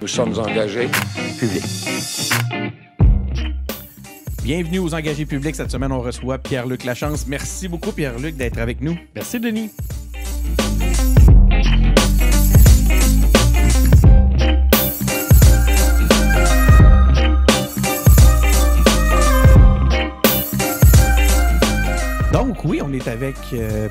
Nous sommes engagés publics. Bienvenue aux Engagés publics. Cette semaine, on reçoit Pierre-Luc Lachance. Merci beaucoup, Pierre-Luc, d'être avec nous. Merci, Denis. Donc, oui, on est avec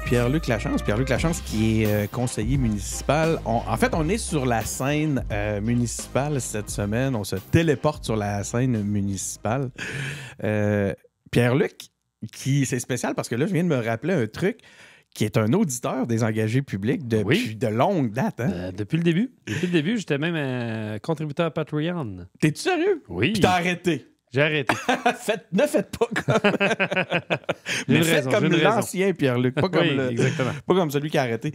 Pierre-Luc Lachance. Pierre-Luc Lachance qui est conseiller municipal. En fait, on est sur la scène municipale cette semaine. On se téléporte sur la scène municipale. Pierre-Luc, c'est spécial parce que là, je viens de me rappeler un truc qui est un auditeur des engagés publics depuis de longue date. Hein? Depuis le début. Depuis le début, j'étais même contributeur Patreon. T'es-tu sérieux? Oui. Puis t'as arrêté. J'ai arrêté. Ne faites pas comme... Mais faites comme l'ancien Pierre-Luc, pas comme, pas comme celui qui a arrêté.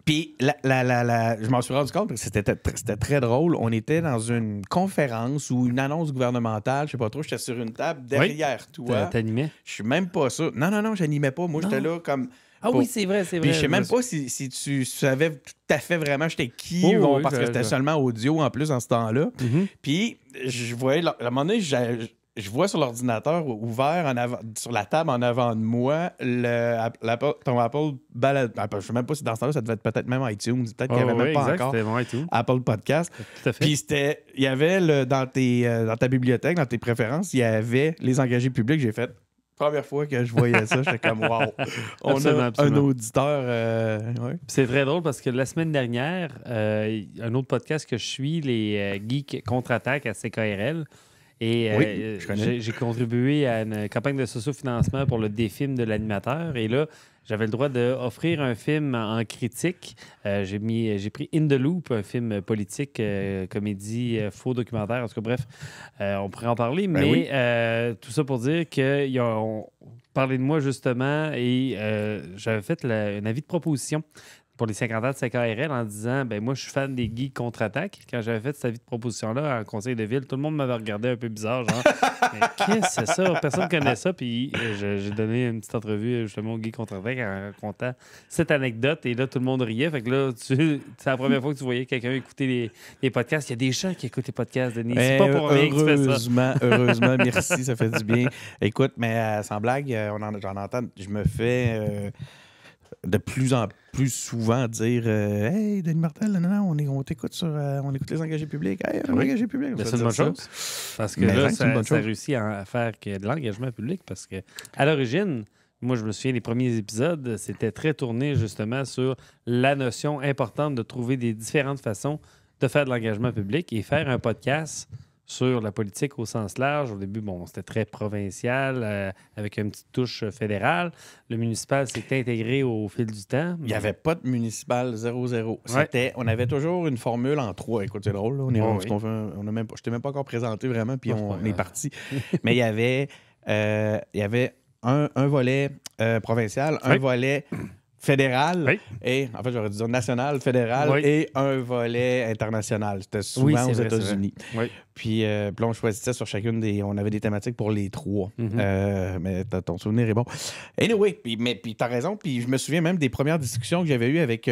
Puis je m'en suis rendu compte parce que c'était très drôle. On était dans une conférence ou une annonce gouvernementale, je sais pas trop, j'étais sur une table derrière toi. T'animais? Je suis même pas ça. Non, j'animais pas. Moi, j'étais là comme... Ah oui, c'est vrai. Puis je sais même pas si tu savais tout à fait vraiment j'étais qui, parce que c'était seulement audio en plus en ce temps-là. Puis je voyais, à un moment donné, je vois sur l'ordinateur ouvert sur la table en avant de moi ton Apple Balade. Je ne sais même pas si dans ce temps-là, ça devait être peut-être même iTunes. Peut-être qu'il n'y avait même pas encore Apple Podcast. Tout à fait. Puis il y avait dans ta bibliothèque, dans tes préférences, il y avait les engagés publics. J'ai fait. Première fois que je voyais ça, j'étais comme wow. On a un auditeur. Ouais. C'est très drôle parce que la semaine dernière, un autre podcast que je suis, les Geeks Contre-Attaque à CKRL. Et j'ai contribué à une campagne de socio-financement pour le défilm de l'animateur. Et là, j'avais le droit d'offrir un film en critique. J'ai pris In the Loop, un film politique, comédie, faux documentaire. En tout cas, bref, on pourrait en parler. Tout ça pour dire qu'on parlait de moi, justement, et j'avais fait un avis de proposition pour les 50 ans de CKRL en disant moi, je suis fan des Geeks Contre-Attaque. Quand j'avais fait cette avis de proposition-là en conseil de ville, tout le monde m'avait regardé un peu bizarre, genre mais qu'est-ce que c'est ça? Personne ne connaît ça. Puis j'ai donné une petite entrevue justement au Geeks Contre-Attaque en racontant cette anecdote. Et là, tout le monde riait. Fait que là, c'est la première fois que tu voyais quelqu'un écouter les podcasts. Il y a des gens qui écoutent les podcasts, Denis. C'est pas pour rien que tu fais ça. Heureusement, merci, ça fait du bien. Écoute, mais sans blague, j'en entends, je me fais... de plus en plus souvent dire Hey, Denis Martel, non, on t'écoute on écoute les engagés publics. Hey, les engagés publics. C'est une bonne chose. Parce que là, ça réussit à faire de l'engagement public. Parce que à l'origine, moi, je me souviens, les premiers épisodes, c'était très tourné justement sur la notion importante de trouver des différentes façons de faire de l'engagement public et faire un podcast sur la politique au sens large. Au début, c'était très provincial, avec une petite touche fédérale. Le municipal s'est intégré au fil du temps. Il n'y avait pas de municipal 0-0. On avait toujours une formule en 3. Écoute, c'est drôle. Là. Je t'ai même pas encore présenté vraiment, puis on est parti. Mais il y avait un volet provincial, un volet fédéral, et en fait, j'aurais dû dire national, fédéral, et un volet international. C'était souvent aux États-Unis. Puis là, on choisissait sur chacune on avait des thématiques pour les trois. Mais ton souvenir est bon. Anyway, puis t'as raison. Puis je me souviens même des premières discussions que j'avais eues avec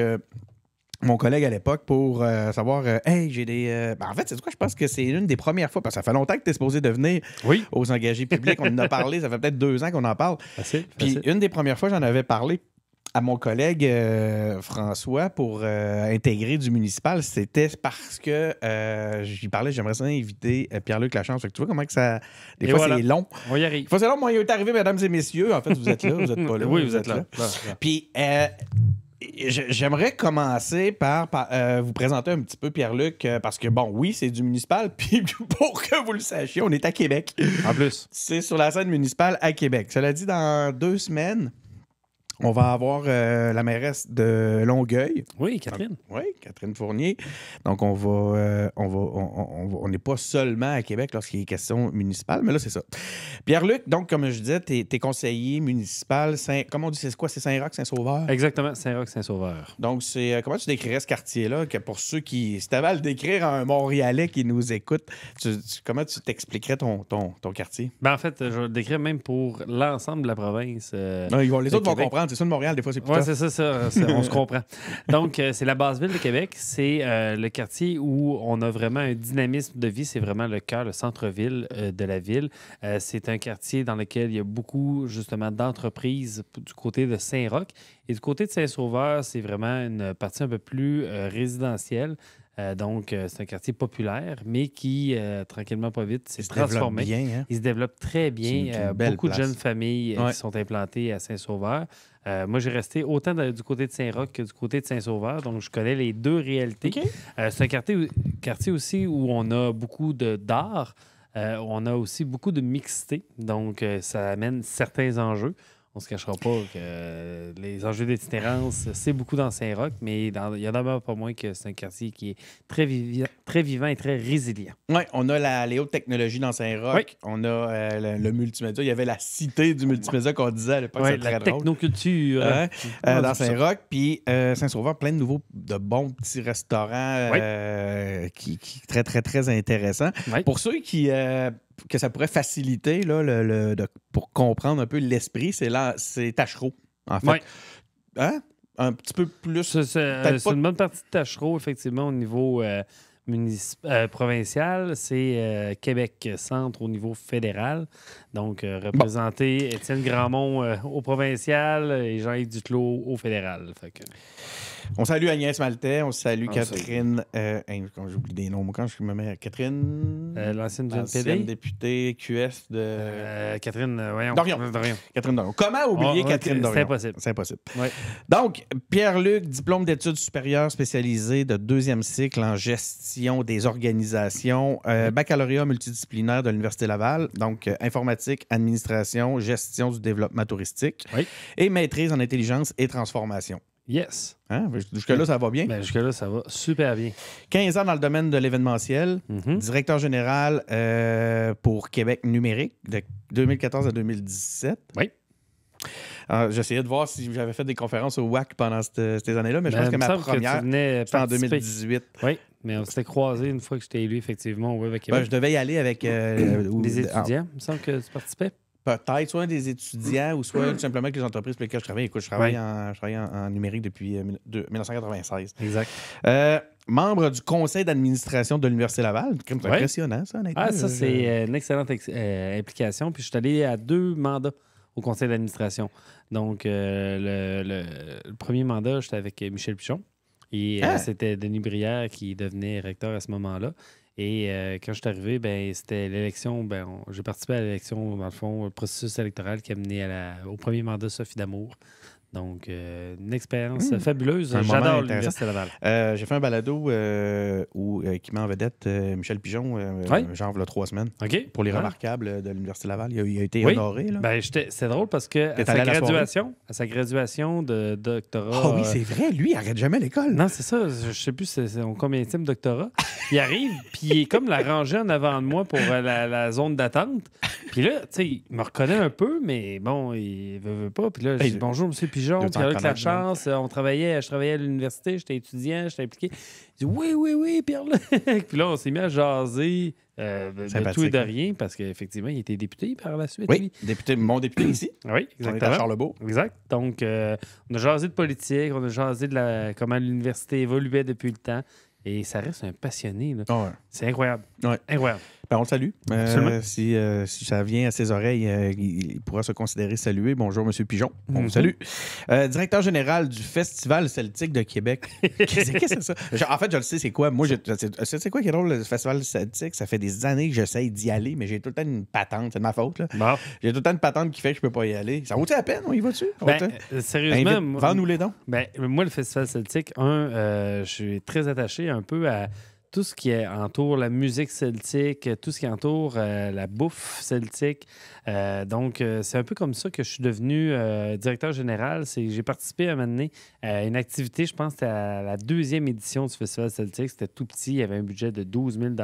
mon collègue à l'époque pour savoir hey, j'ai des... en fait, c'est quoi? Je pense que c'est une des premières fois, parce que ça fait longtemps que tu es supposé devenir aux engagés publics. On en a parlé, ça fait peut-être 2 ans qu'on en parle. Puis une des premières fois, j'en avais parlé à mon collègue François pour intégrer du municipal, c'était parce que j'y parlais, j'aimerais ça inviter Pierre-Luc Lachance. Fait que tu vois comment que ça... Des fois, c'est long. On y arrive. Des fois, c'est long. Moi, il est arrivé, mesdames et messieurs. En fait, vous êtes là, vous n'êtes pas là. Oui, vous êtes là. Puis... j'aimerais commencer par vous présenter un petit peu Pierre-Luc, parce que, oui, c'est du municipal, puis pour que vous le sachiez, on est à Québec. En plus. C'est sur la scène municipale à Québec. Cela dit, dans 2 semaines, on va avoir la mairesse de Longueuil. Oui, Catherine. Oui, Catherine Fournier. Donc, on n'est pas seulement à Québec lorsqu'il est question municipale, mais là, c'est ça. Pierre-Luc, donc, comme je disais, tu es conseiller municipal. Comment on dit, c'est quoi? C'est Saint-Roch, Saint-Sauveur? Exactement, Saint-Roch, Saint-Sauveur. Donc, comment tu décrirais ce quartier-là? Que pour ceux qui... Si tu avais à le décrire à un Montréalais qui nous écoute, comment tu t'expliquerais ton quartier? En fait, je le décrirais même pour l'ensemble de la province. Non, les autres vont comprendre. c'est ça de Montréal, des fois, c'est plus Oui, c'est ça, on se comprend. Donc, c'est la base ville de Québec. C'est le quartier où on a vraiment un dynamisme de vie. C'est vraiment le cœur, le centre-ville de la ville. C'est un quartier dans lequel il y a beaucoup, justement, d'entreprises du côté de Saint-Roch. Et du côté de Saint-Sauveur, c'est vraiment une partie un peu plus résidentielle. Donc, c'est un quartier populaire, mais qui, tranquillement, pas vite, s'est transformé. Il se développe très bien. Beaucoup de jeunes familles qui sont implantées à Saint-Sauveur. Moi, j'ai resté autant du côté de Saint-Roch que du côté de Saint-Sauveur, donc je connais les deux réalités. Okay. C'est un quartier aussi où on a beaucoup d'art. On a aussi beaucoup de mixité, donc ça amène certains enjeux. On ne se cachera pas que les enjeux d'itinérance, c'est beaucoup dans Saint-Roch, mais il y en a pas moins que c'est un quartier qui est très vivant et très résilient. Oui, on a les hautes technologies dans Saint-Roch. Oui. On a le multimédia. Il y avait la cité du multimédia qu'on disait à l'époque. Oui, la technoculture. Dans Saint-Roch. Puis Saint-Sauveur, plein de bons petits restaurants qui très, très, très intéressants. Oui. Pour ceux que ça pourrait faciliter là, pour comprendre un peu l'esprit, c'est Tachereau, en fait. Oui. Hein? Un petit peu plus... C'est une bonne partie de Tachereau, effectivement, au niveau provincial. C'est Québec-Centre au niveau fédéral. Donc, représenter Étienne Grandmont au provincial et Jean-Yves Duclos au fédéral. Fait que... On salue Agnès Maltais, on salue Catherine. Quand j'oublie des noms, quand je me mets Catherine. L'ancienne députée QS de. Catherine Dorion. Catherine Dorion. Comment oublier Catherine Dorion? C'est impossible. C'est impossible. Ouais. Donc, Pierre-Luc, diplôme d'études supérieures spécialisé de 2e cycle en gestion des organisations, baccalauréat multidisciplinaire de l'Université Laval, donc informatique, administration, gestion du développement touristique et maîtrise en intelligence et transformation. Yes. Hein? Jusque-là, ça va bien? Ben, jusque-là, ça va super bien. 15 ans dans le domaine de l'événementiel, directeur général pour Québec numérique de 2014 à 2017. Oui. J'essayais de voir si j'avais fait des conférences au WAC pendant ces années-là, mais je pense que ma première, c'était en 2018. Oui, mais on s'était croisés une fois que j'étais élu, effectivement, au WAC Québec. Ben, je devais y aller avec... des étudiants, il me semble que tu participais. Peut-être, soit des étudiants ou soit tout simplement avec les entreprises pour lesquelles je travaille. Écoute, je travaille en numérique depuis 1996. Exact. Membre du conseil d'administration de l'Université Laval. C'est impressionnant, ça, honnêtement. Ah, ça, c'est une excellente implication. Puis je suis allé à 2 mandats au conseil d'administration. Donc, le premier mandat, j'étais avec Michel Pichon. Et c'était Denis Brière qui devenait recteur à ce moment-là. Et quand je suis arrivé, c'était l'élection. J'ai participé à l'élection, dans le fond, le processus électoral qui a mené au premier mandat Sophie D'Amour. Donc, une expérience fabuleuse. J'adore l'Université Laval. J'ai fait un balado qui met en vedette Michel Pigeon, genre il y a 3 semaines, pour les remarquables de l'Université Laval. Il a été honoré. Là. C'est drôle parce que à sa graduation de doctorat... Ah oui, c'est vrai, lui, il n'arrête jamais l'école. Non, c'est ça. Je ne sais plus c'est combien de doctorat. Il arrive, puis il est comme la rangée en avant de moi pour la zone d'attente. Puis là, tu sais, il me reconnaît un peu, mais bon, il veut pas. Puis là, je dis bonjour, M. Pigeon. Puis avec la chance, je travaillais à l'université, j'étais étudiant, j'étais impliqué. Il dit oui, Pierre-Luc. Puis là, on s'est mis à jaser de tout et de rien, parce qu'effectivement, il était député par la suite. Oui, mon député ici. Oui, exactement. On est à Charlebourg. Exact. Donc, on a jasé de politique, on a jasé de comment l'université évoluait depuis le temps. Et ça reste un passionné. Là. Oh ouais. C'est incroyable. Ouais. Incroyable. Ben, on le salue. Si ça vient à ses oreilles, il pourra se considérer salué. Bonjour, M. Pigeon. On vous salue. Directeur général du Festival celtique de Québec. Qu'est-ce que c'est ça? En fait, je le sais, c'est quoi? Moi, c'est quoi qui est drôle, le Festival celtique? Ça fait des années que j'essaye d'y aller, mais j'ai tout le temps une patente. C'est de ma faute. Là. Bon. J'ai tout le temps une patente qui fait que je peux pas y aller. Ça vaut-il la peine? On y va-tu? Sérieusement. Vends-nous les dons. Moi, le Festival celtique, je suis très attaché un peu à tout ce qui entoure la musique celtique, tout ce qui entoure la bouffe celtique. Donc, c'est un peu comme ça que je suis devenu directeur général. J'ai participé à un moment donné à une activité, je pense que c'était à la 2e édition du Festival celtique. C'était tout petit, il y avait un budget de 12 000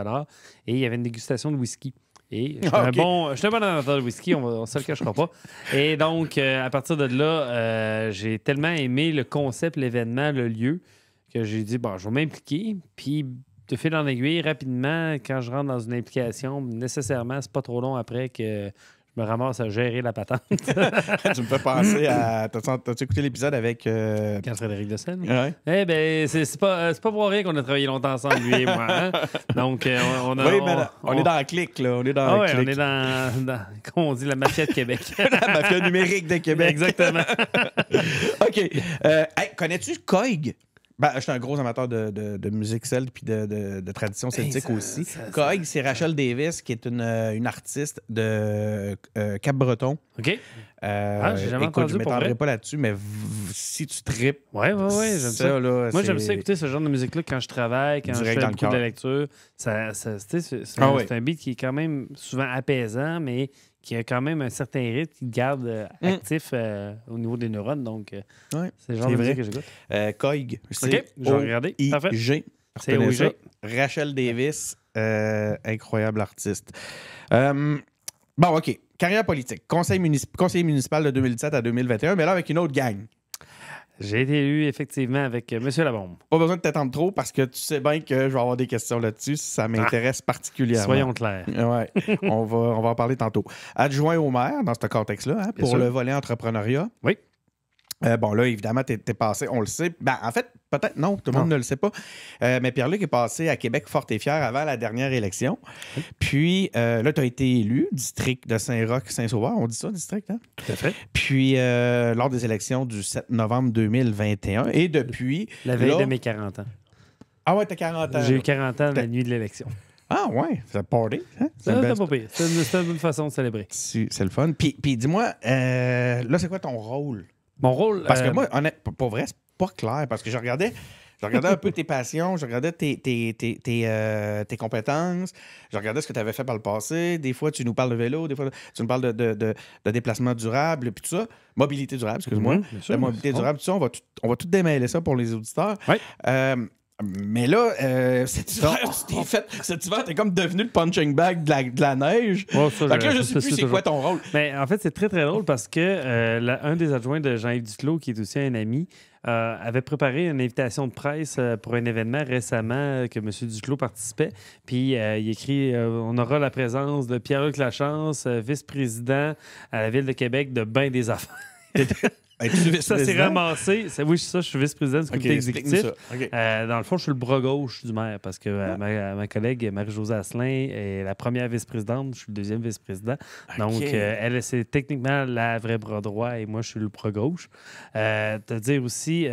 et il y avait une dégustation de whisky. Et j'étais un bon amateur de whisky, on ne se le cachera pas. Et donc, à partir de là, j'ai tellement aimé le concept, l'événement, le lieu, que j'ai dit, je vais m'impliquer. Puis, de fil en aiguille, rapidement, quand je rentre dans une implication, nécessairement, c'est pas trop long après que je me ramasse à gérer la patente. Tu me fais penser à... T'as-tu écouté l'épisode avec... Quand Frédéric Dessène? Ouais. Eh bien, c'est pas pour rien qu'on a travaillé longtemps ensemble, lui et moi. Hein? Donc, on est dans la clique, là. On est dans la clique. On est dans, comment on dit, la mafia de Québec. La mafia numérique de Québec. Exactement. OK. Hey, connais-tu Koig? Ben, je suis un gros amateur de musique celte puis de tradition celtique aussi. Koig, c'est Rachel Davis, qui est une artiste de Cap-Breton. OK. J'ai jamais entendu. Je ne m'étendrai pas là-dessus, mais si tu tripes. Ouais, j'aime ça. Là, moi, j'aime ça écouter ce genre de musique-là quand je travaille, quand je fais beaucoup de lecture. C'est un beat qui est quand même souvent apaisant, mais qui a quand même un certain rythme qui te garde actif au niveau des neurones. Donc, c'est le genre de musique que j'écoute. Koig. OK, je vais regarder. Parfait. C'est OIG. Rachel Davis, incroyable artiste. Bon, OK. Carrière politique. Conseiller municipal de 2017 à 2021, mais là, avec une autre gang. J'ai été élu, effectivement, avec M. Labombe. Pas besoin de t'attendre trop parce que tu sais bien que je vais avoir des questions là-dessus. Ça m'intéresse particulièrement. Soyons clairs. Oui, on va en parler tantôt. Adjoint au maire, dans ce contexte-là, pour le volet entrepreneuriat. Oui. Bon, là, évidemment, t'es passé, on le sait. Ben, en fait, peut-être non, tout le monde ne le sait pas. Mais Pierre-Luc est passé à Québec fort et fier avant la dernière élection. Oui. Puis, là, tu as été élu, district de Saint-Roch-Saint-Sauveur. On dit ça, district, hein? Tout à fait. Puis, lors des élections du 7 novembre 2021. Et depuis... La veille de mes 40 ans. Ah ouais, t'as 40 ans. J'ai eu 40 ans la nuit de l'élection. Ah ouais, c'est party. Hein? C'est pas pire. C'est une bonne façon de célébrer. C'est le fun. Puis dis-moi, là, c'est quoi ton rôle? Mon rôle... Parce que moi, pour vrai, c'est pas clair. Parce que je regardais un peu tes passions, je regardais tes compétences, je regardais ce que tu avais fait par le passé. Des fois, tu nous parles de vélo, des fois, tu nous parles de déplacement durable, puis tout ça. Mobilité durable, excuse-moi. La mobilité durable, tout ça, on va tout démêler ça pour les auditeurs. Oui. Mais là, cet hiver, t'es comme devenu le punching bag de la neige. Oh, ça, donc là, je sais plus c'est quoi ton rôle. Mais en fait, c'est très, très drôle parce que un des adjoints de Jean-Yves Duclos, qui est aussi un ami, avait préparé une invitation de presse pour un événement récemment que M. Duclos participait. Puis il écrit on aura la présence de Pierre-Luc Lachance, vice-président à la Ville de Québec de ben des affaires. Ça s'est ramassé. Oui, je suis vice-président du comité exécutif. Okay. Dans le fond, je suis le bras gauche du maire parce que ma collègue Marie-Josée Asselin est la première vice-présidente. Je suis le deuxième vice-président. Okay. Donc, elle, c'est techniquement la vraie bras droit et moi, je suis le bras gauche. Te dire aussi,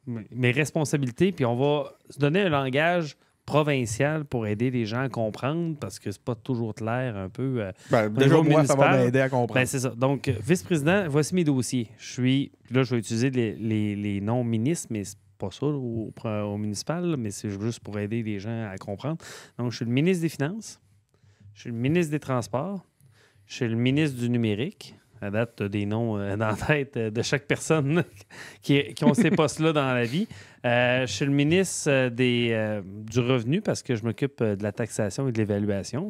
mes responsabilités, puis on va se donner un langage provincial pour aider les gens à comprendre parce que c'est pas toujours clair un peu. Déjà, moi, ça va m'aider à comprendre. C'est ça. Donc, vice-président, voici mes dossiers. Je vais utiliser les noms ministres, mais c'est pas ça au municipal, mais c'est juste pour aider les gens à comprendre. Donc, je suis le ministre des Finances, je suis le ministre des Transports, je suis le ministre du Numérique. À date, des noms dans la tête de chaque personne qui ont ces postes-là dans la vie. Je suis le ministre du revenu parce que je m'occupe de la taxation et de l'évaluation.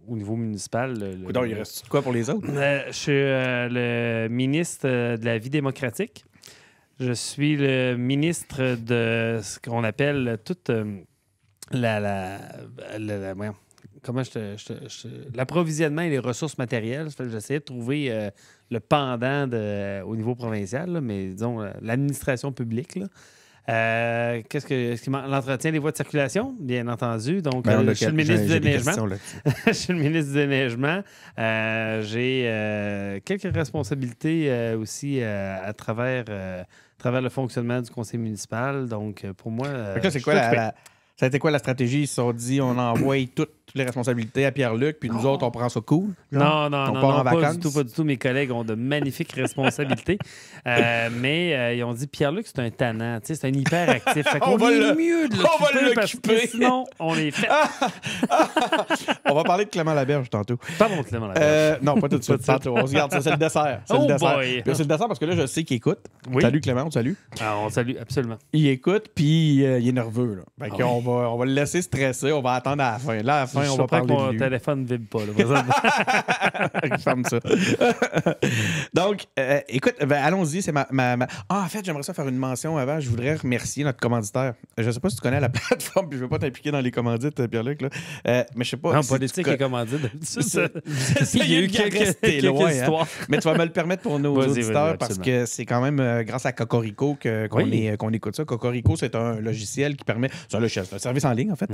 Au niveau municipal... il reste quoi pour les autres? Je suis le ministre de la vie démocratique. Je suis le ministre de ce qu'on appelle toute l'approvisionnement et les ressources matérielles. J'essayais de trouver le pendant au niveau provincial, là, mais disons l'administration publique. L'entretien des voies de circulation, bien entendu. Donc, je suis le ministre du déneigement. Je suis le ministre du déneigement. J'ai quelques responsabilités aussi à travers le fonctionnement du conseil municipal. Donc, pour moi... c'est quoi ça a été quoi la stratégie? Ils se sont dit, on envoie toutes les responsabilités à Pierre-Luc, puis nous autres, on prend ça cool. Non, pas du tout. Mes collègues ont de magnifiques responsabilités. Mais ils ont dit, Pierre-Luc, c'est un tannant, c'est un hyperactif. On va mieux de l'occuper parce que sinon, on est fait. On va parler de Clément Laberge tantôt. Pardon, Clément Laberge. Non, pas tout de suite. Tantôt. On se garde ça, c'est le dessert. C'est le dessert parce que là, je sais qu'il écoute. Oui. Salut Clément, on te salue. On salue, absolument. Il écoute, puis il est nerveux. Là. On va le laisser stresser, on va attendre à la fin. Là, à la fin, on va parler de lui. Mon téléphone ne vibre pas. Là, ferme ça. Donc, écoute, allons-y. C'est en fait, j'aimerais ça faire une mention avant. Je voudrais remercier notre commanditaire. Je ne sais pas si tu connais la plateforme, puis je ne veux pas t'impliquer dans les commandites, Pierre-Luc. Là. Mais je ne sais pas. Non, politique et commandite. Il y a eu quelques histoires. Mais tu vas me le permettre pour nos auditeurs parce que c'est quand même grâce à Cocorico qu'on écoute ça. Cocorico, c'est un logiciel qui permet... C'est un service en ligne, en fait,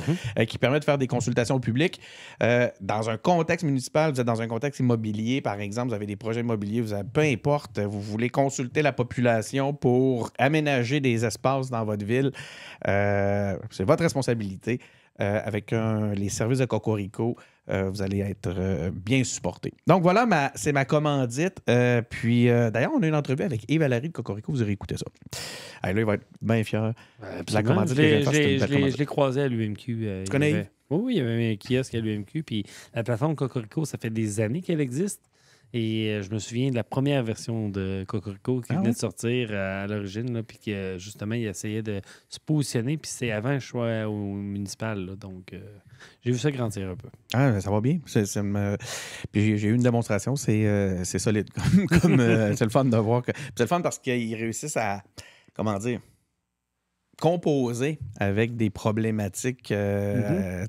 qui permet de faire des consultations au public. Dans un contexte municipal, vous êtes dans un contexte immobilier, par exemple, vous avez des projets immobiliers, peu importe, vous voulez consulter la population pour aménager des espaces dans votre ville, c'est votre responsabilité. Avec les services de Cocorico, vous allez être bien supporté. Donc voilà, c'est ma commandite. Puis d'ailleurs, on a une entrevue avec Yves-Valérie de Cocorico. Vous aurez écouté ça. Là, il va être bien fier. La commandite que je l'ai croisé à l'UMQ. Tu connais Yves? Oui, il y avait un kiosque à l'UMQ. Puis la plateforme Cocorico, ça fait des années qu'elle existe. Et je me souviens de la première version de Cocorico qui venait de sortir à l'origine, puis que justement, il essayait de se positionner, puis c'est avant le choix au municipal. Là, donc, j'ai vu ça grandir un peu. Ah, ça va bien. Puis j'ai eu une démonstration, c'est solide. C'est le fun de voir que. C'est le fun parce qu'ils réussissent à, comment dire, composer avec des problématiques de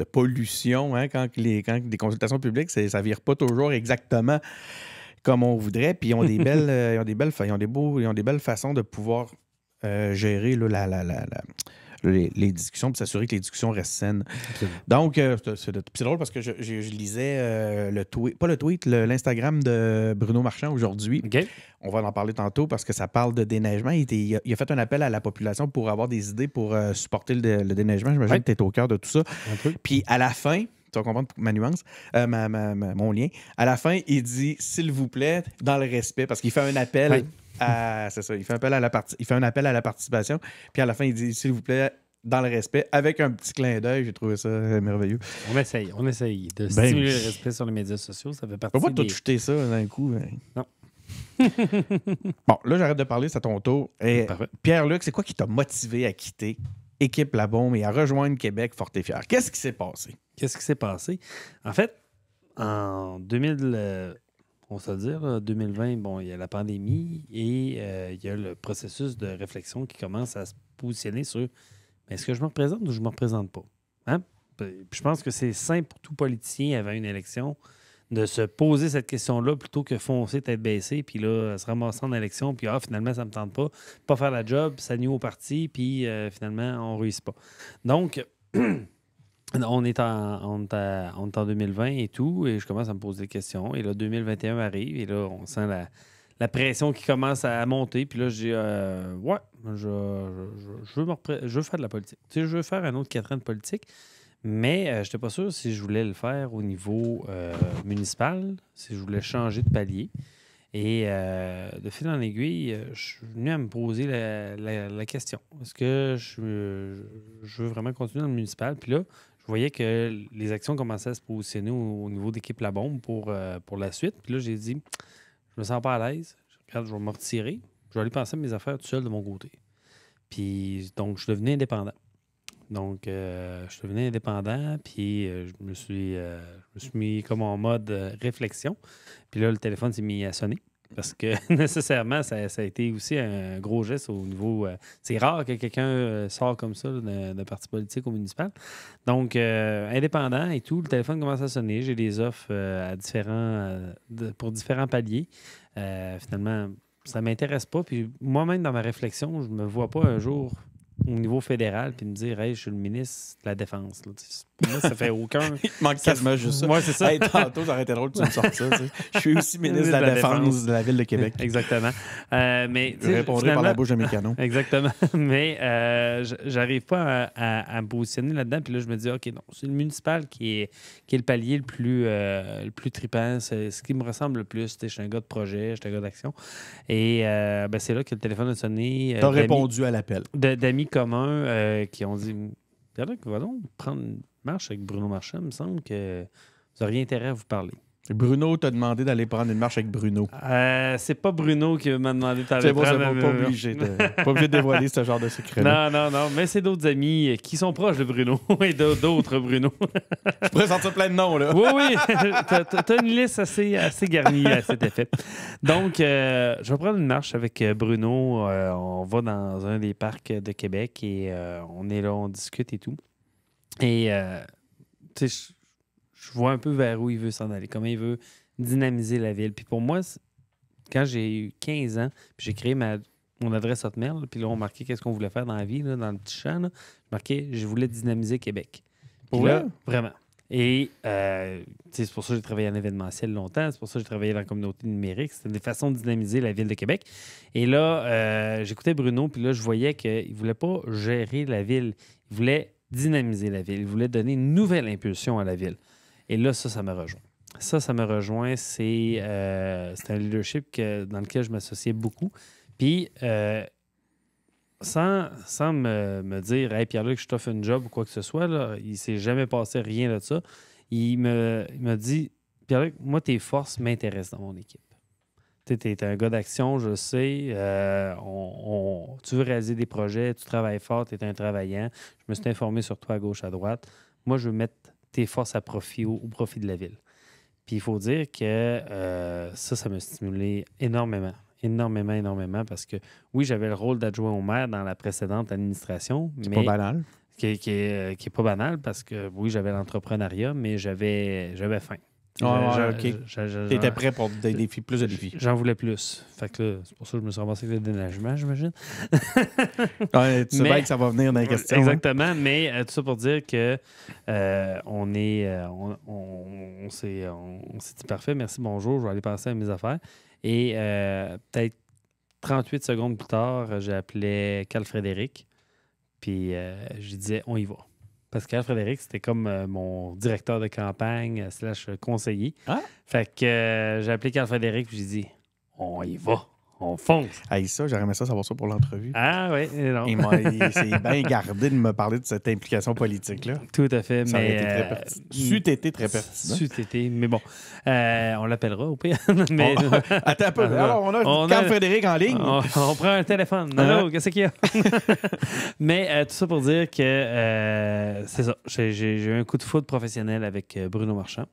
pollution, hein, quand des consultations publiques, ça ne vire pas toujours exactement comme on voudrait. Puis ils ont des belles, ils ont des belles façons de pouvoir gérer là, les discussions, puis s'assurer que les discussions restent saines. Absolument. Donc, c'est drôle parce que je lisais l'Instagram de Bruno Marchand aujourd'hui. Okay. On va en parler tantôt parce que ça parle de déneigement. Il a fait un appel à la population pour avoir des idées pour supporter le déneigement. J'imagine que tu es au cœur de tout ça. Puis à la fin, tu vas comprendre ma nuance, mon lien. À la fin, il dit, s'il vous plaît, dans le respect, parce qu'il fait un appel... Oui. C'est ça, il fait un appel à la participation, puis à la fin, il dit, s'il vous plaît, dans le respect, avec un petit clin d'œil. J'ai trouvé ça merveilleux. On essaye de stimuler le respect sur les médias sociaux. Ça fait partie des... Pourquoi t'as jeté ça d'un coup? Non. Bon, là, j'arrête de parler, c'est à ton tour. Pierre-Luc, c'est quoi qui t'a motivé à quitter Équipe La Bombe et à rejoindre Québec Fort et Fier? Qu'est-ce qui s'est passé? En fait, en 2000... on va se dire, 2020, bon, il y a la pandémie et il y a le processus de réflexion qui commence à se positionner sur est-ce que je me représente ou je ne me représente pas? Hein? Je pense que c'est simple pour tout politicien avant une élection de se poser cette question-là plutôt que foncer tête baissée, puis là, se ramasser en élection, puis finalement, ça ne me tente pas faire la job, ça nuit au parti, puis finalement, on ne réussit pas. Donc, on est en 2020 et tout, et je commence à me poser des questions. Et là, 2021 arrive, et là, on sent la pression qui commence à monter. Puis là, je dis, je veux faire de la politique. Tu sais, je veux faire un autre 4 ans de politique, mais je n'étais pas sûr si je voulais le faire au niveau municipal, si je voulais changer de palier. Et de fil en aiguille, je suis venu à me poser la question. Est-ce que je veux vraiment continuer dans le municipal? Puis là, je voyais que les actions commençaient à se positionner au niveau d'équipe La Bombe pour la suite. Puis là, j'ai dit, je me sens pas à l'aise. Je vais me retirer. Je vais aller penser à mes affaires tout seul de mon côté. Puis, donc, je suis devenu indépendant. Puis je me suis mis comme en mode réflexion. Puis là, le téléphone s'est mis à sonner. Parce que nécessairement, ça a été aussi un gros geste au niveau... c'est rare que quelqu'un sort comme ça d'un parti politique au municipal. Donc, indépendant et tout, le téléphone commence à sonner. J'ai des offres pour différents paliers. Finalement, ça ne m'intéresse pas. Puis moi-même, dans ma réflexion, je ne me vois pas un jour au niveau fédéral puis me dire, hey, je suis le ministre de la Défense. Là. Pour moi, ça fait aucun. Il manque quasiment juste ça. Ouais, c'est ça. Hey, tantôt, ça aurait été drôle que tu me sortes ça. Je suis aussi ministre de la Défense de la Ville de Québec. Exactement. Mais, je répondrai par la bouche de mes canons. Exactement. Mais j'arrive pas à me positionner là-dedans. Puis là, je me dis, OK, non, c'est le municipal qui est le palier le plus trippant. C'est ce qui me ressemble le plus. Je suis un gars de projet, je suis un gars d'action. Et c'est là que le téléphone a sonné. Tu as répondu à l'appel. D'amis communs qui ont dit, Pierre-Luc, va donc prendre une marche avec Bruno Marchand. Il me semble que vous n'auriez intérêt à vous parler. Bruno t'a demandé d'aller prendre une marche avec Bruno. C'est pas Bruno qui m'a demandé d'aller prendre une marche. Pas obligé de dévoiler ce genre de secret-là. Non, mais c'est d'autres amis qui sont proches de Bruno et d'autres Bruno. Je pourrais sortir plein de noms, là. Oui. T'as une liste assez garnie à cet effet. Donc, je vais prendre une marche avec Bruno. On va dans un des parcs de Québec et on est là, on discute et tout. Et, tu sais, je vois un peu vers où il veut s'en aller, comment il veut dynamiser la ville. Puis pour moi, quand j'ai eu 15 ans, puis j'ai créé mon adresse Hotmail, puis là, on marquait qu'est-ce qu'on voulait faire dans la vie, là, dans le petit champ. Là, je marquais, je voulais dynamiser Québec. Puis là, vraiment. Et c'est pour ça que j'ai travaillé en événementiel longtemps, c'est pour ça que j'ai travaillé dans la communauté numérique. C'était des façons de dynamiser la ville de Québec. Et là, j'écoutais Bruno, puis là, je voyais qu'il ne voulait pas gérer la ville. Il voulait dynamiser la ville. Il voulait donner une nouvelle impulsion à la ville. Et là, ça me rejoint. Ça me rejoint. C'est un leadership dans lequel je m'associais beaucoup. Puis, sans me dire « Hey, Pierre-Luc, je t'offre une job » ou quoi que ce soit, là, il ne s'est jamais passé rien de ça. Il m'a dit « Pierre-Luc, moi, tes forces m'intéressent dans mon équipe. Tu es un gars d'action, je sais. Tu veux réaliser des projets, tu travailles fort, tu es un travaillant. Je me suis informé sur toi à gauche, à droite. Moi, je veux mettre tes forces à profit au profit de la ville. » Puis il faut dire que ça m'a stimulé énormément. Énormément, parce que oui, j'avais le rôle d'adjoint au maire dans la précédente administration. C'est pas banal. Qui est pas banal parce que oui, j'avais l'entrepreneuriat, mais j'avais faim. T'étais prêt pour des défis, plus de défis. J'en voulais plus. Fait que là, c'est pour ça que je me suis ramassé avec le déneigement, j'imagine. Ouais, tu sais bien que ça va venir dans les questions. Exactement, hein? Mais tout ça pour dire que on s'est dit parfait, merci, bonjour, je vais aller passer à mes affaires. Et peut-être 38 secondes plus tard, j'appelais Carl Frédéric, puis je disais on y va. Parce que Carl Frédéric, c'était comme mon directeur de campagne / conseiller. Ah? Fait que j'ai appelé Carl Frédéric et j'ai dit on y va, on fonce. Hey, ça, j'aurais aimé ça savoir ça pour l'entrevue. Ah oui, non. Il s'est bien gardé de me parler de cette implication politique-là. Tout à fait. Ça aurait été très pertinent. C'eût été très pertinent. Mais bon, on l'appellera au pire. Mais, attends un peu. Alors, on a Carl Frédéric en ligne. On prend un téléphone. Allô, qu'est-ce qu'il y a? Mais tout ça pour dire que c'est ça. J'ai eu un coup de foudre professionnel avec Bruno Marchand.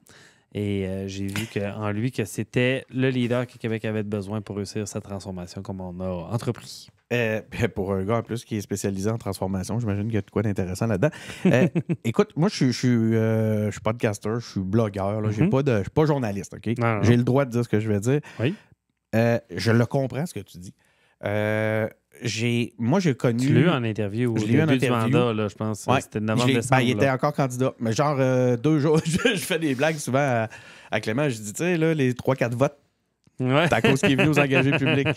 Et j'ai vu en lui que c'était le leader que Québec avait besoin pour réussir sa transformation comme on a entrepris. Pour un gars en plus qui est spécialisé en transformation, j'imagine qu'il y a de quoi d'intéressant là-dedans. Écoute, moi, je suis podcaster, je suis blogueur, là, je suis pas journaliste, OK? Non. J'ai le droit de dire ce que je vais dire. Oui. Je le comprends, ce que tu dis. Moi, j'ai connu... Tu l'as eu en interview au début du mandat, là, je pense. Ouais. C'était novembre-décembre. Il était encore candidat. Mais genre, 2 jours, je fais des blagues souvent à Clément. Je dis, tu sais, là, les 3-4 votes, c'est à cause qu'il est venu aux engagés publics.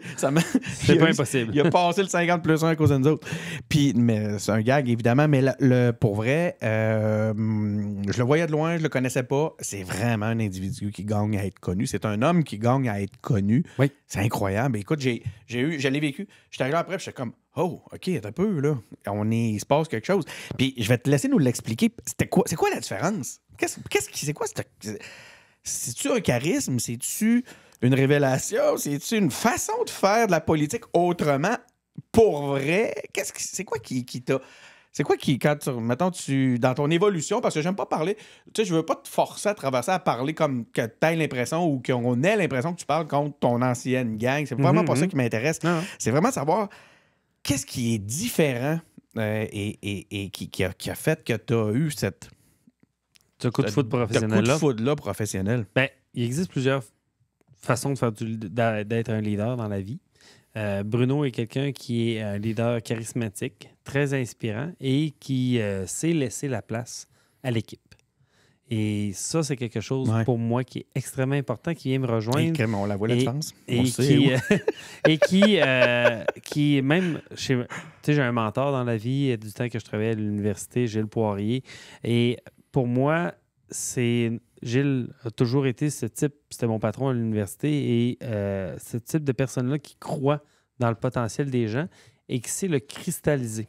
C'est pas impossible. Il a passé le 50+1 à cause de nous autres. Mais c'est un gag, évidemment. Mais pour vrai, je le voyais de loin, je le connaissais pas. C'est vraiment un individu qui gagne à être connu. C'est un homme qui gagne à être connu. Oui. C'est incroyable. Écoute, je l'ai vécu. J'étais arrivé après, j'étais comme, oh, OK, attends un peu, là. Il se passe quelque chose. Puis je vais te laisser nous l'expliquer. C'est quoi la différence? C'est quoi cette... C'est-tu un charisme? C'est-tu une révélation? C'est-tu une façon de faire de la politique autrement? Pour vrai? C'est quoi qui t'a... C'est quoi qui, quand dans ton évolution, parce que j'aime pas parler, tu sais, je veux pas te forcer à traverser à parler comme que t'aies l'impression ou qu'on ait l'impression que tu parles contre ton ancienne gang. C'est vraiment pas ça qui m'intéresse. Non. C'est vraiment savoir qu'est-ce qui est différent et qui a fait que tu as eu ce coup de foudre professionnel-là. Professionnel. Ben, il existe plusieurs façons de faire d'être un leader dans la vie. Bruno est quelqu'un qui est un leader charismatique, très inspirant et qui sait laisser la place à l'équipe. Et ça, c'est quelque chose pour moi qui est extrêmement important, qui vient me rejoindre. Et on la voit la différence. Et qui même chez... Tu sais, j'ai un mentor dans la vie du temps que je travaillais à l'université, Gilles Poirier. Et pour moi, Gilles a toujours été ce type, c'était mon patron à l'université, et ce type de personne-là qui croit dans le potentiel des gens et qui sait le cristalliser.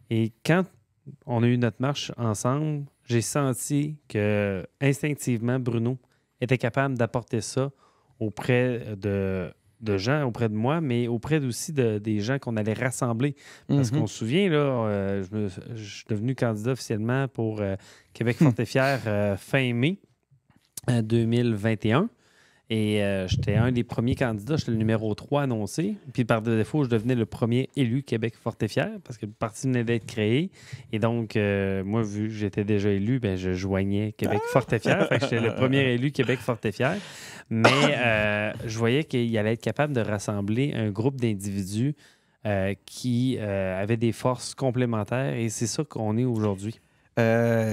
Et quand on a eu notre marche ensemble, j'ai senti que instinctivement, Bruno était capable d'apporter ça auprès de gens, auprès de moi, mais auprès aussi des gens qu'on allait rassembler. Parce qu'on se souvient, là, je suis devenu candidat officiellement pour Québec Fort et Fier fin mai 2021. Et j'étais un des premiers candidats, j'étais le numéro 3 annoncé. Puis par défaut, je devenais le premier élu Québec Fort et Fier parce que le parti venait d'être créé. Et donc, moi, vu que j'étais déjà élu, ben, je joignais Québec Fort et Fier. Fait que j'étais le premier élu Québec Fort et Fier. Mais je voyais qu'il allait être capable de rassembler un groupe d'individus qui avaient des forces complémentaires. Et c'est ça qu'on est aujourd'hui.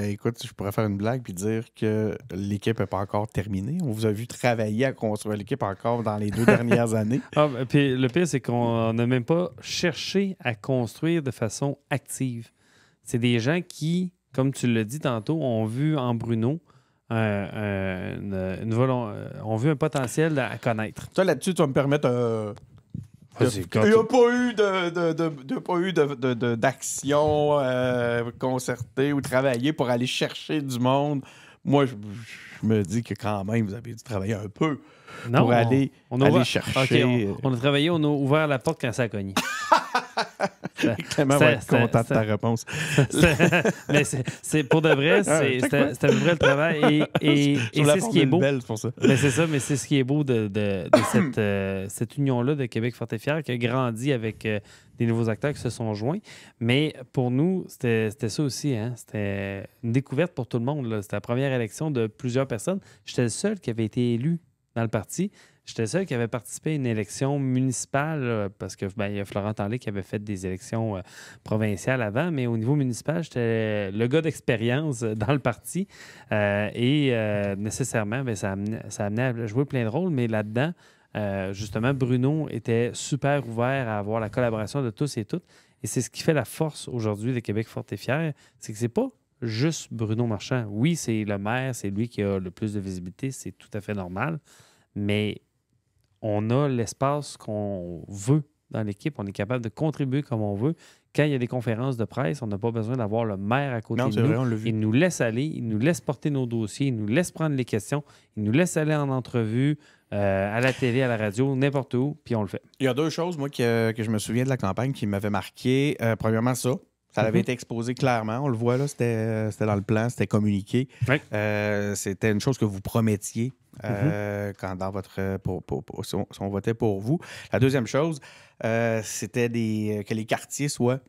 Écoute, je pourrais faire une blague puis dire que l'équipe n'est pas encore terminée. On vous a vu travailler à construire l'équipe encore dans les 2 dernières années. Puis le pire, c'est qu'on n'a même pas cherché à construire de façon active. C'est des gens qui, comme tu l'as dit tantôt, ont vu en Bruno ont vu un potentiel à connaître. Toi, là-dessus, tu vas me permettre... Il n'y a pas eu d'action concertée ou travaillée pour aller chercher du monde. Moi, je me dis que quand même, vous avez dû travailler un peu pour aller chercher. Okay, on a travaillé, on a ouvert la porte quand ça a cogné. Clément va être content de ta réponse. Mais c'est pour de vrai, c'était à peu près le travail. Et c'est ce qui est beau. Belle, pour ça. Mais c'est ça, mais c'est ce qui est beau de cette union-là de Québec Fort et Fier qui a grandi avec des nouveaux acteurs qui se sont joints. Mais pour nous, c'était ça aussi. Hein? C'était une découverte pour tout le monde. C'était la première élection de plusieurs personnes. J'étais le seul qui avait été élu dans le parti. J'étais le seul qui avait participé à une élection municipale parce que il y a Florent Tanlay qui avait fait des élections provinciales avant, mais au niveau municipal, j'étais le gars d'expérience dans le parti nécessairement, ça amenait à jouer plein de rôles, mais là-dedans, justement, Bruno était super ouvert à avoir la collaboration de tous et toutes, et c'est ce qui fait la force aujourd'hui de Québec Fort et Fier, c'est que c'est pas juste Bruno Marchand. Oui, c'est le maire, c'est lui qui a le plus de visibilité, c'est tout à fait normal, mais on a l'espace qu'on veut dans l'équipe. On est capable de contribuer comme on veut. Quand il y a des conférences de presse, on n'a pas besoin d'avoir le maire à côté de nous. Vrai, on l'a vu. Il nous laisse aller, il nous laisse porter nos dossiers, il nous laisse prendre les questions, il nous laisse aller en entrevue, à la télé, à la radio, n'importe où, puis on le fait. Il y a 2 choses, moi, que je me souviens de la campagne qui m'avaient marqué. Premièrement, ça avait été exposé clairement. On le voit, là, c'était dans le plan, c'était communiqué. Oui. C'était une chose que vous promettiez quand dans votre si on votait pour vous. La deuxième chose, c'était que les quartiers soient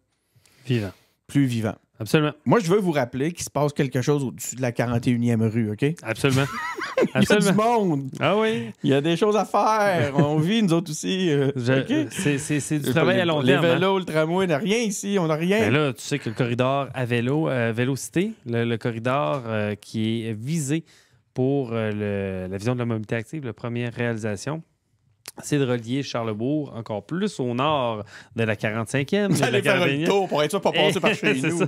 plus vivants. Absolument. Moi, je veux vous rappeler qu'il se passe quelque chose au-dessus de la 41e rue, OK? Absolument. Il y a du monde. Ah oui. Il y a des choses à faire. On vit, nous autres aussi. Okay? C'est du travail à long terme. Les vélos, le tramway, on n'a rien ici. On n'a rien. Mais là, tu sais que le corridor à vélo, Vélocité, le corridor qui est visé pour la vision de la mobilité active, la première réalisation, c'est de relier Charlesbourg encore plus au nord de la 45e. Vous allez faire un tour pour être sûr de ne pas passer par chez nous.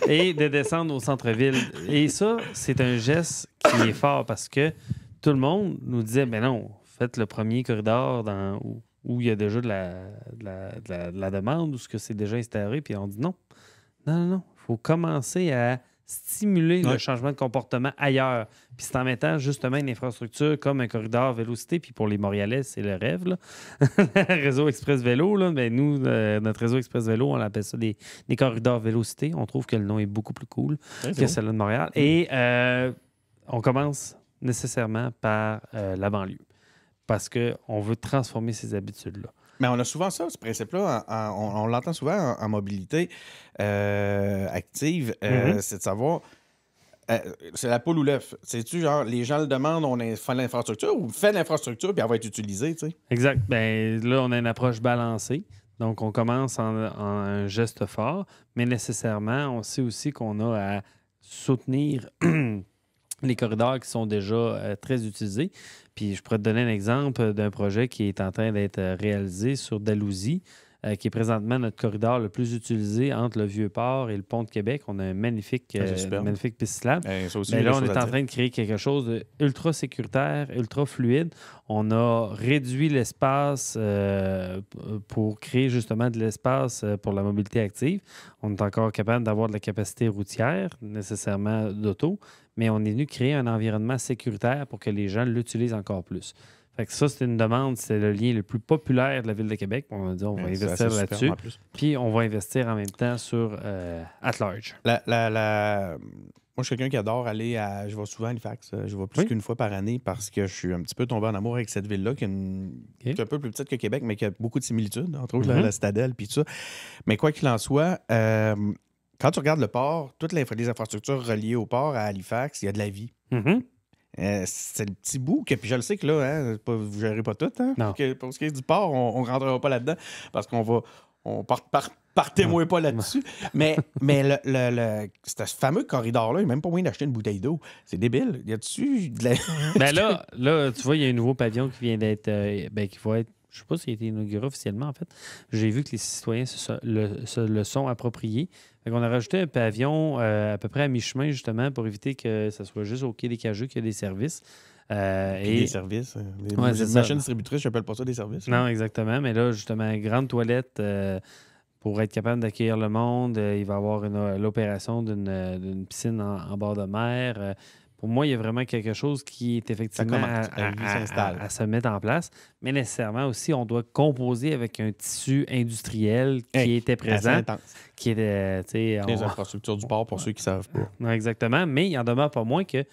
Et de descendre au centre-ville. Et ça, c'est un geste qui est fort parce que tout le monde nous disait, ben non, faites le premier corridor où il y a déjà de la demande, où c'est déjà instauré. Puis on dit non. Il faut commencer à stimuler le changement de comportement ailleurs. Puis c'est en mettant justement une infrastructure comme un corridor Vélocité, puis pour les Montréalais, c'est le rêve, là. Réseau Express Vélo, là, ben nous, notre réseau Express Vélo, on appelle ça des corridors Vélocité. On trouve que le nom est beaucoup plus cool que celui de Montréal. Et on commence nécessairement par la banlieue parce qu'on veut transformer ces habitudes-là. Mais on a souvent ça, ce principe-là. On l'entend souvent en mobilité active. C'est de savoir, c'est la poule ou l'œuf. C'est-tu genre, les gens le demandent, on fait l'infrastructure ou fait l'infrastructure puis elle va être utilisée, tu sais? Exact. Ben là, on a une approche balancée. Donc, on commence en un geste fort, mais nécessairement, on sait aussi qu'on a à soutenir les corridors qui sont déjà très utilisés. Puis je pourrais te donner un exemple d'un projet qui est en train d'être réalisé sur Dalhousie. qui est présentement notre corridor le plus utilisé entre le Vieux-Port et le Pont de Québec. On a un magnifique piste cyclable. Mais là, on est en train de créer quelque chose d'ultra sécuritaire, ultra fluide. On a réduit l'espace pour créer justement de l'espace pour la mobilité active. On est encore capable d'avoir de la capacité routière, nécessairement d'auto, mais on est venu créer un environnement sécuritaire pour que les gens l'utilisent encore plus. Fait que ça, c'est une demande, c'est le lien le plus populaire de la Ville de Québec. On a dit on va investir là-dessus. Puis on va investir en même temps sur at large. Moi, je suis quelqu'un qui adore aller à... Je vais souvent à Halifax. Je vais plus qu'une fois par année parce que je suis un petit peu tombé en amour avec cette ville-là qui est un peu plus petite que Québec, mais qui a beaucoup de similitudes, entre autres la Citadelle puis tout ça. Mais quoi qu'il en soit, quand tu regardes le port, toutes les infrastructures reliées au port à Halifax, il y a de la vie. C'est le petit bout que, puis je le sais que là, vous ne gérez pas tout. Hein? Pour ce qui est du port, on ne rentrera pas là-dedans parce partez-moi pas là-dessus. mais ce fameux corridor-là, il n'y a même pas moyen d'acheter une bouteille d'eau. C'est débile. Il y a dessus de la... Ben là, tu vois, il y a un nouveau pavillon qui vient d'être... qui va être... Je ne sais pas s'il a été inauguré officiellement, en fait. J'ai vu que les citoyens le sont appropriés. On a rajouté un pavillon à peu près à mi-chemin, justement, pour éviter que ça soit juste au quai des Cageux qu'il y a des services. Des services. Les machines distributrices, je n'appelle pas ça des services. Non, exactement. Mais là, justement, grande toilette pour être capable d'accueillir le monde. Il va y avoir l'opération d'une piscine en bord de mer. Pour moi, il y a vraiment quelque chose qui est effectivement à se mettre en place. Mais nécessairement aussi, on doit composer avec un tissu industriel qui était présent. Qui était, les infrastructures du port, pour ceux qui ne savent pas. Non, exactement. Mais il n'en demeure pas moins que...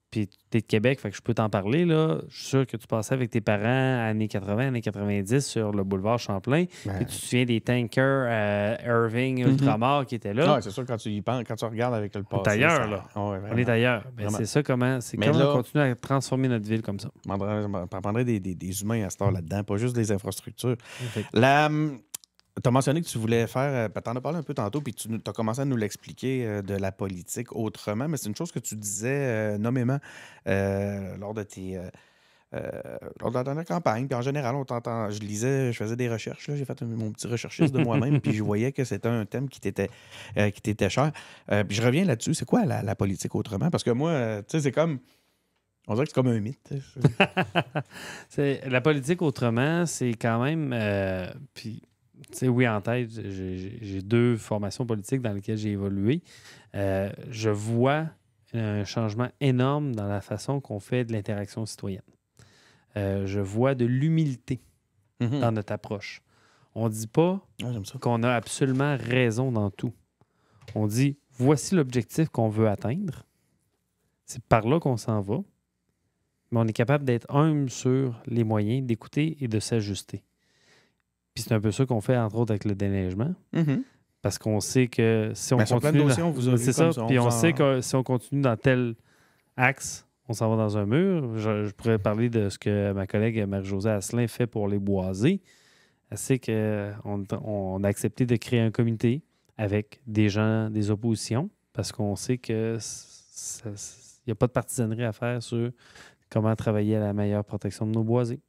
Puis tu es de Québec, fait que je peux t'en parler, là. Je suis sûr que tu passais avec tes parents années 80, années 90 sur le boulevard Champlain. Puis tu te souviens des tankers Irving, Ultramar qui étaient là. Non, c'est sûr, quand tu y penses, quand tu regardes avec le passé. On est ailleurs, là. On est ailleurs. Ben, c'est ça, comment on continue à transformer notre ville comme ça. On prendrait des humains à cette heure là-dedans, pas juste des infrastructures. Tu as mentionné que tu voulais faire, tu en as parlé un peu tantôt, puis tu as commencé à nous l'expliquer de la politique autrement, mais c'est une chose que tu disais nommément lors de la dernière campagne. Puis en général, je lisais, je faisais des recherches, là, j'ai fait mon petit recherchiste de moi-même, puis je voyais que c'était un thème qui t'était cher. Puis je reviens là-dessus, c'est quoi la politique autrement? Parce que moi, tu sais, c'est comme... On dirait que c'est comme un mythe. La politique autrement, c'est quand même... puis oui, en tête, j'ai 2 formations politiques dans lesquelles j'ai évolué. Je vois un changement énorme dans la façon qu'on fait de l'interaction citoyenne. Je vois de l'humilité dans notre approche. On ne dit pas qu'on a absolument raison dans tout. On dit, voici l'objectif qu'on veut atteindre. C'est par là qu'on s'en va. Mais on est capable d'être humble sur les moyens, d'écouter et de s'ajuster. Puis c'est un peu ça qu'on fait, entre autres, avec le déneigement. Parce qu'on sait que si on continue... C'est ça. Puis on sait que si on continue dans tel axe, on s'en va dans un mur. Je pourrais parler de ce que ma collègue Marie-Josée Asselin fait pour les boisés. Elle sait qu'on a accepté de créer un comité avec des gens des oppositions parce qu'on sait qu'il n'y a pas de partisanerie à faire sur comment travailler à la meilleure protection de nos boisés.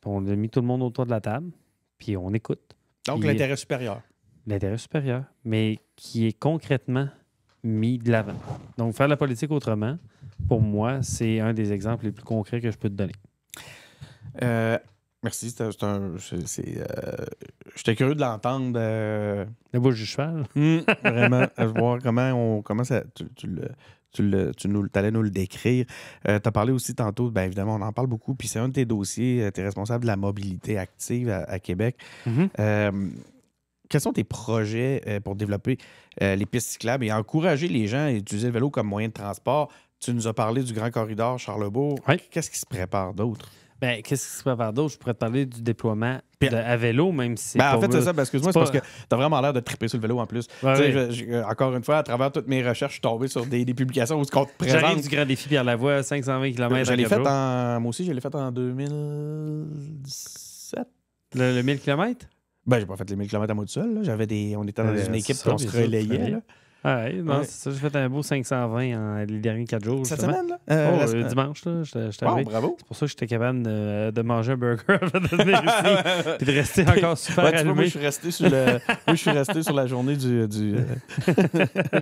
Puis on a mis tout le monde autour de la table. Puis on écoute. Donc, puis, l'intérêt supérieur. L'intérêt supérieur, mais qui est concrètement mis de l'avant. Donc, faire la politique autrement, pour moi, c'est un des exemples les plus concrets que je peux te donner. Merci. J'étais curieux de l'entendre. La bouche du cheval. Vraiment, voir comment ça... Tu allais nous le décrire. Tu as parlé aussi tantôt, bien évidemment, on en parle beaucoup, puis c'est un de tes dossiers. Tu es responsable de la mobilité active à Québec. Quels sont tes projets pour développer les pistes cyclables et encourager les gens à utiliser le vélo comme moyen de transport? Tu nous as parlé du Grand Corridor Charlebourg. Oui. Qu'est-ce qui se prépare d'autre? Bien, qu'est-ce qui se prépare d'autre? Je pourrais te parler du déploiement à vélo, même si c'est en fait, c'est ça. Excuse-moi, c'est parce que tu as vraiment l'air de triper sur le vélo en plus. Encore une fois, à travers toutes mes recherches, je suis tombé sur des publications où on te présente. J'arrive du Grand Défi Pierre-Lavoie, 520 km. Moi aussi, je l'ai fait en 2017. Le 1000 km? Ben, j'ai pas fait les 1000 km à moi tout seul. On était dans une équipe qui se relayait. Non, c'est ça. J'ai fait un beau 520 les derniers 4 jours. Cette semaine, là? Dimanche, là. J'étais bravo. C'est pour ça que j'étais capable de manger un burger avant de venir ici et de rester encore super allumé. Moi, je suis resté sur la journée du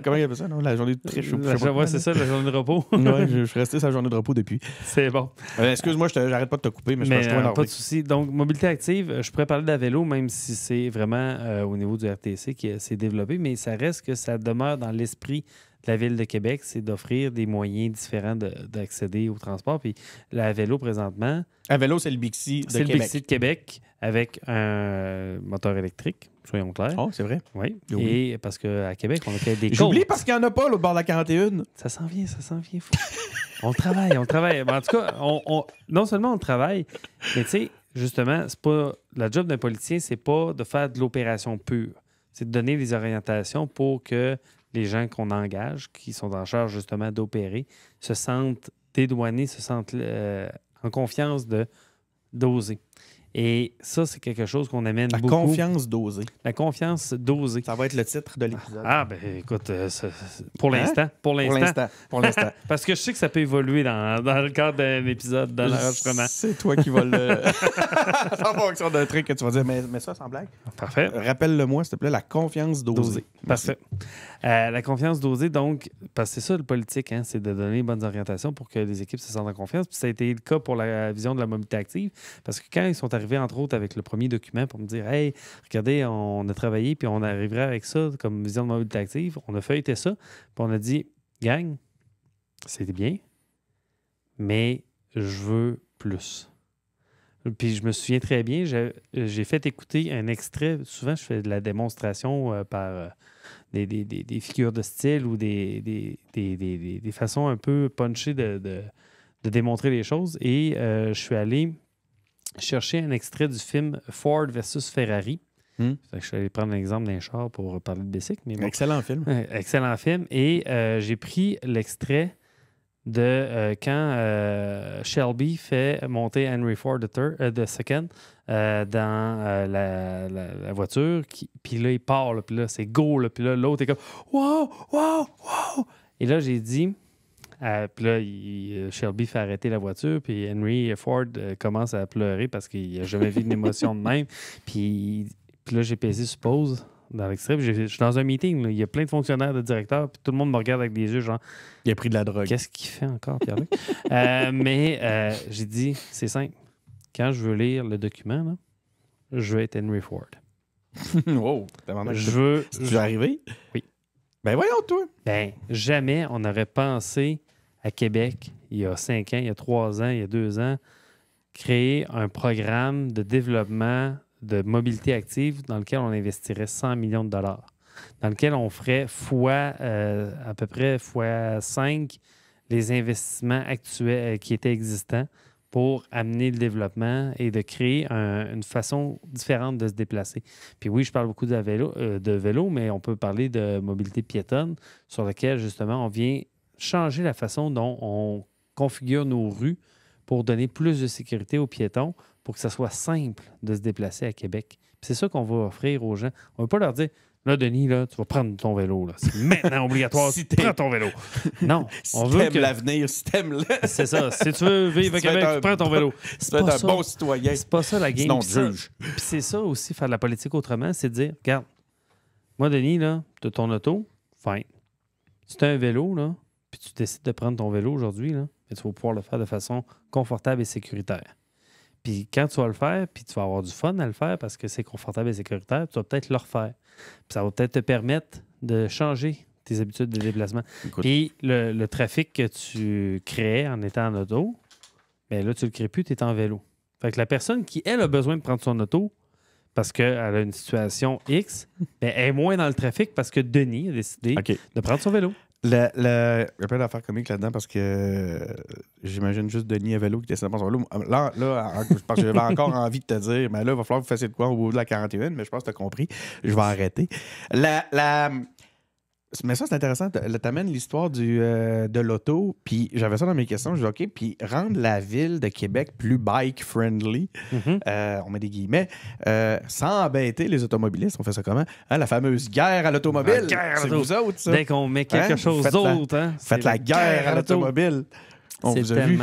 comment il appelle ça, non? La journée de triche. Ouais, c'est ça, la journée de repos. Ouais, je suis resté sur la journée de repos depuis. C'est bon. Excuse-moi, j'arrête pas de te couper, mais je pense que pas de souci. Donc, mobilité active, je pourrais parler de la vélo, même si c'est vraiment au niveau du RTC qui s'est développé, mais ça reste que ça demeure dans l'esprit de la Ville de Québec, c'est d'offrir des moyens différents d'accéder au transport. Puis la vélo, présentement... La vélo, c'est le Bixi de Québec. C'est le Bixi de Québec avec un moteur électrique, soyons clairs. Oh, c'est vrai? Oui. Et parce qu'à Québec, on a fait des J'oublie parce qu'il n'y en a pas, au bord de la 41. Ça s'en vient. On travaille. Ben, en tout cas, non seulement on travaille, mais tu sais, justement, c'est pas la job d'un politicien, c'est pas de faire de l'opération pure. C'est de donner des orientations pour que les gens qu'on engage, qui sont en charge justement d'opérer, se sentent dédouanés, se sentent en confiance d'oser. Et ça, c'est quelque chose qu'on amène beaucoup. La confiance d'oser. La confiance d'oser. Ça va être le titre de l'épisode. Ben écoute, pour l'instant. Pour l'instant. Parce que je sais que ça peut évoluer dans le cadre d'un épisode dans l'enregistrement. C'est toi qui vas le... en fonction d'un truc que tu vas dire, mais ça, sans blague. Parfait. Rappelle-le-moi, s'il te plaît, la confiance d'oser. Parfait. La confiance d'oser, donc, parce que c'est ça le politique, hein, c'est de donner les bonnes orientations pour que les équipes se sentent en confiance. Puis ça a été le cas pour la vision de la mobilité active. Parce que quand ils sont arrivés, entre autres, avec le premier document pour me dire, hey, regardez, on a travaillé, puis on arriverait avec ça comme vision de mobilité active, on a feuilleté ça, puis on a dit, gang, c'était bien, mais je veux plus. Puis je me souviens très bien, j'ai fait écouter un extrait. Souvent, je fais de la démonstration par des figures de style ou des façons un peu punchées de démontrer les choses. Et je suis allé chercher un extrait du film Ford versus Ferrari. Je suis allé prendre l'exemple d'un char pour parler de bicycle. Mais bon. Excellent film. Excellent film. Et j'ai pris l'extrait de quand Shelby fait monter Henry Ford II dans la voiture. Puis là, il part. Puis là, c'est go. Puis là, l'autre est comme « Wow! Wow! Wow! » Et là, j'ai dit... puis là, Shelby fait arrêter la voiture, puis Henry Ford commence à pleurer parce qu'il n'a jamais vu une émotion de même. Puis là, j'ai pesé sur pause dans l'extrait. Je suis dans un meeting, là. Il y a plein de fonctionnaires, de directeurs, puis tout le monde me regarde avec des yeux genre... Il a pris de la drogue. Qu'est-ce qu'il fait encore, Pierre-Luc? Mais j'ai dit, c'est simple. Quand je veux lire le document, là, je veux être Henry Ford. Wow! Tu arrivé? Oui. Ben voyons, toi! Ben, jamais on n'aurait pensé à Québec, il y a 5 ans, il y a 3 ans, il y a 2 ans, créer un programme de développement de mobilité active dans lequel on investirait 100 millions de dollars, dans lequel on ferait à peu près fois 5 les investissements actuels qui étaient existants pour amener le développement et de créer une façon différente de se déplacer. Puis oui, je parle beaucoup de vélo, mais on peut parler de mobilité piétonne sur laquelle, justement, on vient changer la façon dont on configure nos rues pour donner plus de sécurité aux piétons, pour que ça soit simple de se déplacer à Québec. Puis c'est ça qu'on va offrir aux gens. On ne va pas leur dire, là, Denis, là, tu vas prendre ton vélo. Là. C'est maintenant obligatoire, prends ton vélo. Non, on veut que l'avenir, si t'aimes c'est ça. Si tu veux vivre à Québec, tu prends ton vélo. Si tu veux être un bon citoyen. C'est pas ça la game. Sinon, juge. Puis c'est ça aussi, faire de la politique autrement, c'est de dire, regarde, moi, Denis, là, tu as ton auto, fine. Si tu as un vélo, là, puis tu décides de prendre ton vélo aujourd'hui, là, tu vas pouvoir le faire de façon confortable et sécuritaire. Puis quand tu vas le faire, puis tu vas avoir du fun à le faire parce que c'est confortable et sécuritaire, tu vas peut-être le refaire. Puis ça va peut-être te permettre de changer tes habitudes de déplacement. Écoute. Puis le trafic que tu créais en étant en auto, bien là, tu ne le crées plus, tu es en vélo. Fait que la personne qui, elle, a besoin de prendre son auto parce qu'elle a une situation X, bien, elle est moins dans le trafic parce que Denis a décidé de prendre son vélo. Il y a plein d'affaires comiques là-dedans parce que j'imagine juste Denis à vélo qui décide de prendre son vélo. Là, je pense que j'avais encore envie de te dire, mais là, il va falloir que vous fassiez de quoi au bout de la 41, mais je pense que tu as compris. Je vais arrêter. Mais ça, c'est intéressant. T'amènes l'histoire de l'auto, puis j'avais ça dans mes questions. Je dis, OK, puis rendre la ville de Québec plus bike-friendly, on met des guillemets, sans embêter les automobilistes. On fait ça comment? Hein, la fameuse guerre à l'automobile. C'est vous autres, ça. Dès qu'on met quelque chose d'autre. Faites la guerre à l'automobile. On vous a vu.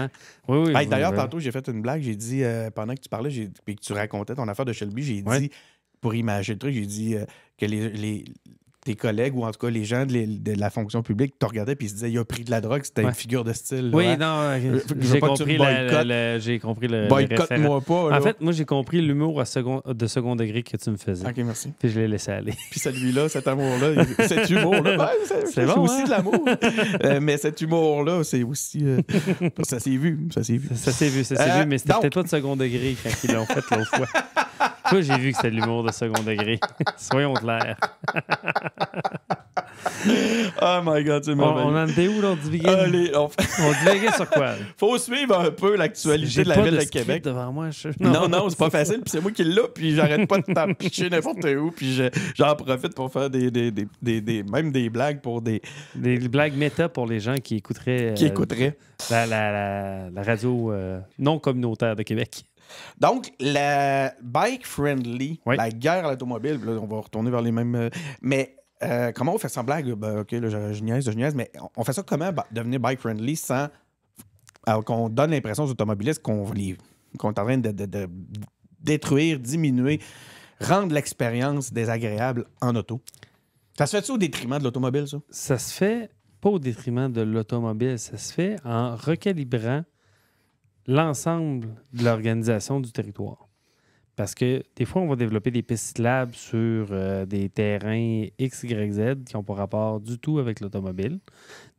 Oui, d'ailleurs, tantôt, j'ai fait une blague. J'ai dit, pendant que tu parlais et que tu racontais ton affaire de Shelby, j'ai dit, pour imaginer le truc, j'ai dit que tes collègues ou en tout cas les gens de la fonction publique te regardaient et ils se disaient il a pris de la drogue, c'était une figure de style. Oui, non, j'ai compris le boycotte-moi pas. Là. En fait, moi, j'ai compris l'humour de second degré que tu me faisais. OK, merci. Puis je l'ai laissé aller. Puis celui-là, cet amour-là, cet humour-là, c'est aussi de l'amour. Mais cet humour-là, c'est aussi... ça s'est vu. Ça s'est vu, mais c'était peut-être pas de second degré quand ils l'ont fait l'autre fois. Toi, j'ai vu que c'était de l'humour de second degré. Soyons clairs. Oh my God, c'est mauvais. On en était où, là? On divaguait? On divaguait sur quoi? Là? Faut suivre un peu l'actualité de la ville de Québec. Devant moi, Non, c'est pas facile. Puis c'est moi qui l'ai, puis j'arrête pas de t'en picher n'importe où. Puis j'en profite pour faire même des blagues pour des... Des blagues méta pour les gens qui écouteraient... La radio non communautaire de Québec. Donc, la bike-friendly, la guerre à l'automobile, là, on va retourner vers les mêmes... mais comment on fait sans blague? OK, là, je niaise, mais on fait ça comment devenir bike-friendly sans qu'on donne l'impression aux automobilistes qu'on est en train de détruire, diminuer, rendre l'expérience désagréable en auto? Ça se fait-tu au détriment de l'automobile, ça? Ça se fait pas au détriment de l'automobile, ça se fait en recalibrant l'ensemble de l'organisation du territoire. Parce que des fois, on va développer des pistes cyclables sur des terrains X, Y, Z qui n'ont pas rapport du tout avec l'automobile.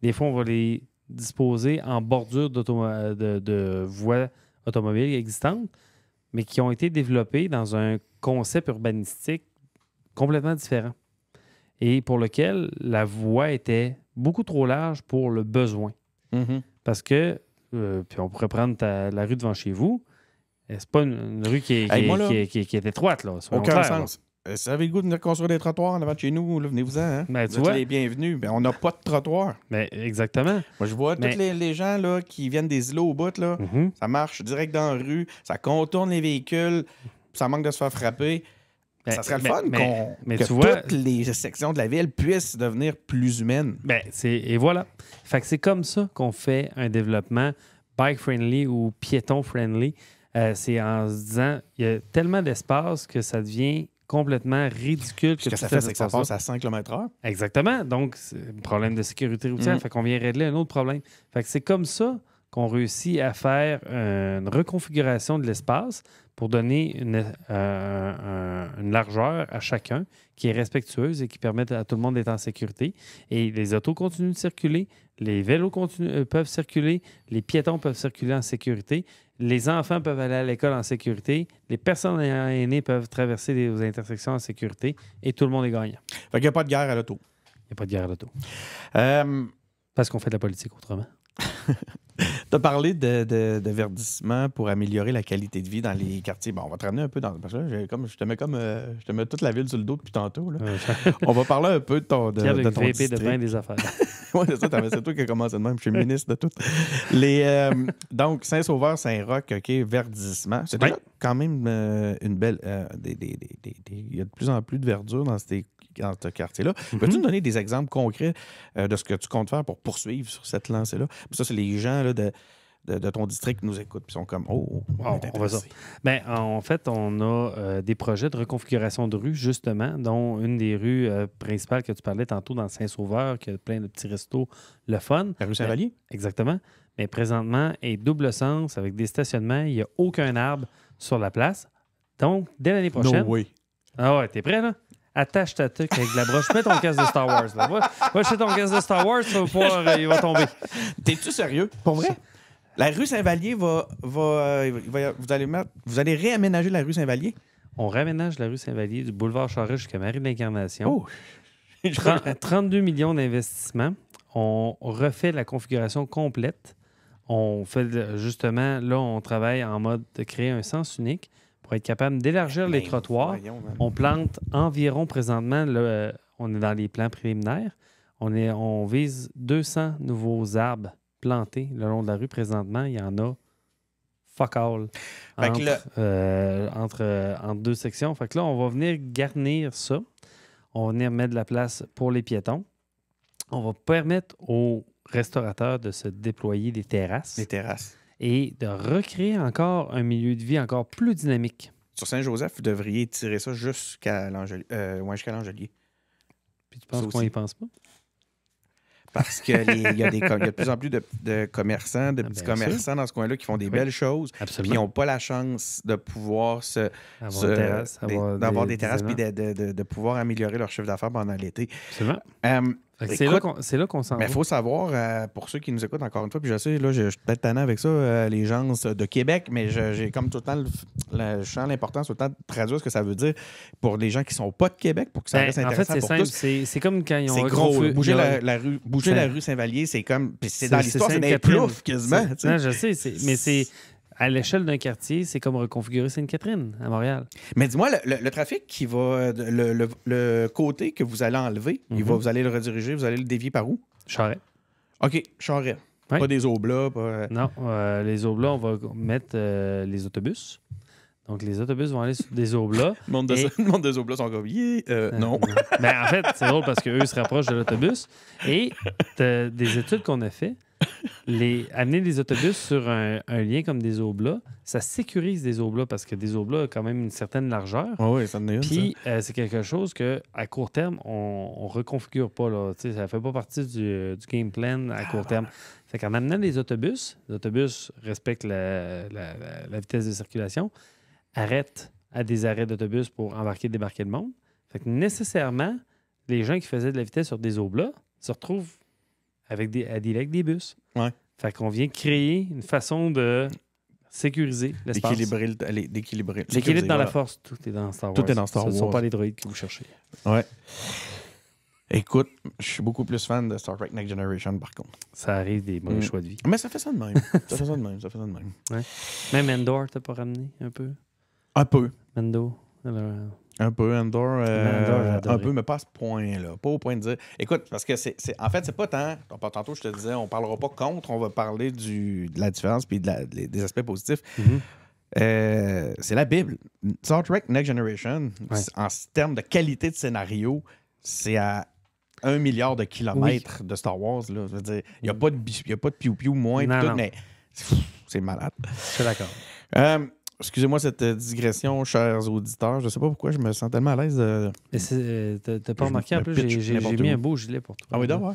Des fois, on va les disposer en bordure de voies automobiles existantes, mais qui ont été développées dans un concept urbanistique complètement différent et pour lequel la voie était beaucoup trop large pour le besoin. Mm-hmm. Parce que puis on pourrait prendre la rue devant chez vous. C'est pas une rue qui est étroite, là. Aucun sens. Si vous avez le goût de venir construire des trottoirs en avant de chez nous, venez-vous-en. Hein? Vous êtes les bienvenus. On n'a pas de trottoir. Exactement. Moi, je vois tous les gens là, qui viennent des îlots au bout. Là, ça marche direct dans la rue. Ça contourne les véhicules. Ça manque de se faire frapper. Ça serait le fun que toutes les sections de la ville puissent devenir plus humaines. Et voilà. Fait que c'est comme ça qu'on fait un développement bike-friendly ou piéton-friendly. C'est en se disant, il y a tellement d'espace que ça devient complètement ridicule. Ce que ça fait, c'est que ça passe à 100 km/h. Exactement. Donc, c'est un problème de sécurité routière. Fait qu'on vient régler un autre problème. Fait que c'est comme ça qu'on réussit à faire une reconfiguration de l'espace pour donner une largeur à chacun qui est respectueuse et qui permet à tout le monde d'être en sécurité. Et les autos continuent de circuler, les vélos peuvent circuler, les piétons peuvent circuler en sécurité, les enfants peuvent aller à l'école en sécurité, les personnes aînées peuvent traverser les intersections en sécurité et tout le monde est gagnant. Fait qu'il n'y a pas de guerre à l'auto. Il n'y a pas de guerre à l'auto. Parce qu'on fait de la politique autrement. Tu as parlé de verdissement pour améliorer la qualité de vie dans les quartiers. Bon, on va te ramener un peu dans... Parce que là, je te mets toute la ville sur le dos depuis tantôt. Là. On va parler un peu de ton district. de bien des affaires. Oui, c'est ça. C'est toi qui as commencé de même. Je suis ministre de tout. Donc, Saint-Sauveur, Saint-Roch, OK, verdissement. C'est déjà quand même une belle... Il y a de plus en plus de verdure dans ce quartier-là. Peux-tu nous donner des exemples concrets de ce que tu comptes faire pour poursuivre sur cette lancée-là? Ça, c'est les gens là, de ton district qui nous écoutent et sont comme « Oh, on va ça. » En fait, on a des projets de reconfiguration de rues, justement, dont une des rues principales que tu parlais tantôt dans Saint-Sauveur, qui a plein de petits restos, le fun. La rue Saint-Vallier? Exactement. Mais présentement, est double sens avec des stationnements. Il n'y a aucun arbre sur la place. Donc, dès l'année prochaine... No way. Ah ouais, t'es prêt, là? Attache ta tuque avec de la broche. Mets ton casque de Star Wars. Là. Va acheter ton casque de Star Wars, il va tomber. T'es-tu sérieux? Pour vrai? La rue Saint-Vallier vous allez réaménager la rue Saint-Vallier? On réaménage la rue Saint-Vallier du boulevard Charest jusqu'à Marie de l'Incarnation. 32 millions d'investissements. On refait la configuration complète. On fait justement, là, on travaille en mode de créer un sens unique pour être capable d'élargir les trottoirs. On plante environ, présentement, là, on est dans les plans préliminaires, On vise 200 nouveaux arbres plantés le long de la rue. Présentement, il y en a fuck all entre deux sections. Fait que là, on va venir garnir ça. On va venir mettre de la place pour les piétons. On va permettre aux restaurateurs de se déployer des terrasses. Les terrasses. Et de recréer encore un milieu de vie encore plus dynamique. Sur Saint-Joseph, vous devriez tirer ça jusqu'à l'Angelier. Puis tu penses qu'on y pense pas? Parce qu'il y a de plus en plus de commerçants, de petits commerçants dans ce coin-là qui font des belles choses. Absolument. Puis ils n'ont pas la chance de pouvoir d'avoir des terrasses puis de pouvoir améliorer leur chiffre d'affaires pendant l'été. Absolument. C'est là qu'on s'en va. Mais il faut savoir, pour ceux qui nous écoutent encore une fois, puis je sais, là, je suis peut-être tannant avec ça, les gens de Québec, mais j'ai comme tout le temps je sens l'importance tout le temps de traduire ce que ça veut dire pour les gens qui ne sont pas de Québec, pour que ça reste intéressant pour tous. En fait, c'est simple. C'est comme quand ils ont... C'est gros. Bouger la rue Saint-Vallier, c'est comme... C'est dans l'histoire, c'est des ploufs, quasiment. Non, je sais, mais c'est... À l'échelle d'un quartier, c'est comme reconfigurer Sainte-Catherine à Montréal. Mais dis-moi, le trafic qui va... Le côté que vous allez enlever, vous allez le rediriger, vous allez le dévier par où? Charest. OK, Charest. Oui. Pas des Aublats, pas... Non, les Aublats, on va mettre les autobus. Donc, les autobus vont aller sur des Aublats. Le monde des Aublats sont comme... non. Ben, en fait, c'est drôle parce qu'eux se rapprochent de l'autobus. Et des études qu'on a faites, amener des autobus sur un lien comme des Aublats, ça sécurise des Aublats parce que des Aublats ont quand même une certaine largeur. Oh oui, ça en est une. Puis, c'est quelque chose qu'à court terme, on ne reconfigure pas. Là. Ça ne fait pas partie du game plan à court terme. Fait qu'en amenant les autobus respectent la vitesse de circulation, arrêtent à des arrêts d'autobus pour embarquer et débarquer le monde. Fait que nécessairement, les gens qui faisaient de la vitesse sur des Aublats se retrouvent avec des bus. Ouais. Fait qu'on vient créer une façon de sécuriser l'espace. D'équilibrer. L'équilibre dans la force, tout est dans Star Wars. Tout est dans Star Wars. Ce ne sont pas les droïdes que vous cherchez. Ouais. Écoute, je suis beaucoup plus fan de Star Trek Next Generation, par contre. Ça arrive des bons choix de vie. Mais ça fait ça de même. ça fait ça de même. Ouais. Même Endor, t'as pas ramené un peu? Un peu. Mendo. Un peu, Endor, un peu, mais pas à ce point-là. Pas au point de dire... Écoute, parce que en fait, c'est pas tant... Tantôt, je te disais, on parlera pas contre, on va parler de la différence puis des aspects positifs. C'est la Bible. Star Trek Next Generation, en termes de qualité de scénario, c'est à 1 milliard de kilomètres de Star Wars. Là. Je veux dire, il n'y a pas de piou-piou moins, mais c'est malade. Je suis d'accord. Excusez-moi cette digression, chers auditeurs. Je ne sais pas pourquoi je me sens tellement à l'aise de... T'as pas remarqué? En plus, j'ai mis un beau gilet pour toi. Ah oui, d'accord.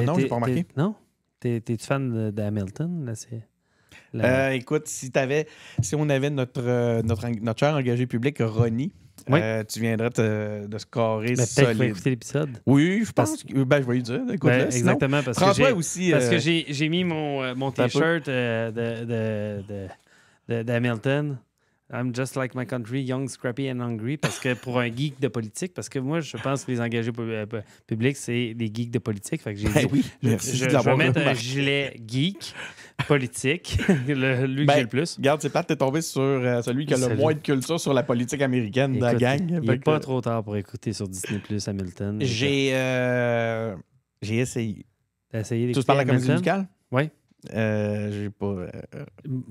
Non, j'ai pas remarqué. Non? T'es-tu fan d'Hamilton? Écoute, si on avait notre cher engagé public, Ronnie, tu viendrais de scorer solide. Peut-être qu'il va écouter l'épisode. Oui, je pense. Je vais lui dire. Écoute, exactement. Parce que j'ai mis mon T-shirt d'Hamilton. I'm just like my country, young, scrappy and hungry. Parce que pour un geek de politique, parce que moi, je pense que les engagés publics, c'est des geeks de politique. Fait que j'ai dit, je vais mettre un gilet geek politique, lui que j'ai le plus. Regarde, c'est plate, t'es tombé sur celui qui a le moins de culture sur la politique américaine de la gang. Il n'est pas trop tard pour écouter sur Disney+, Hamilton. J'ai essayé. T'as essayé d'écouter Tu parles de la comédie musicale? Oui. J'ai pas.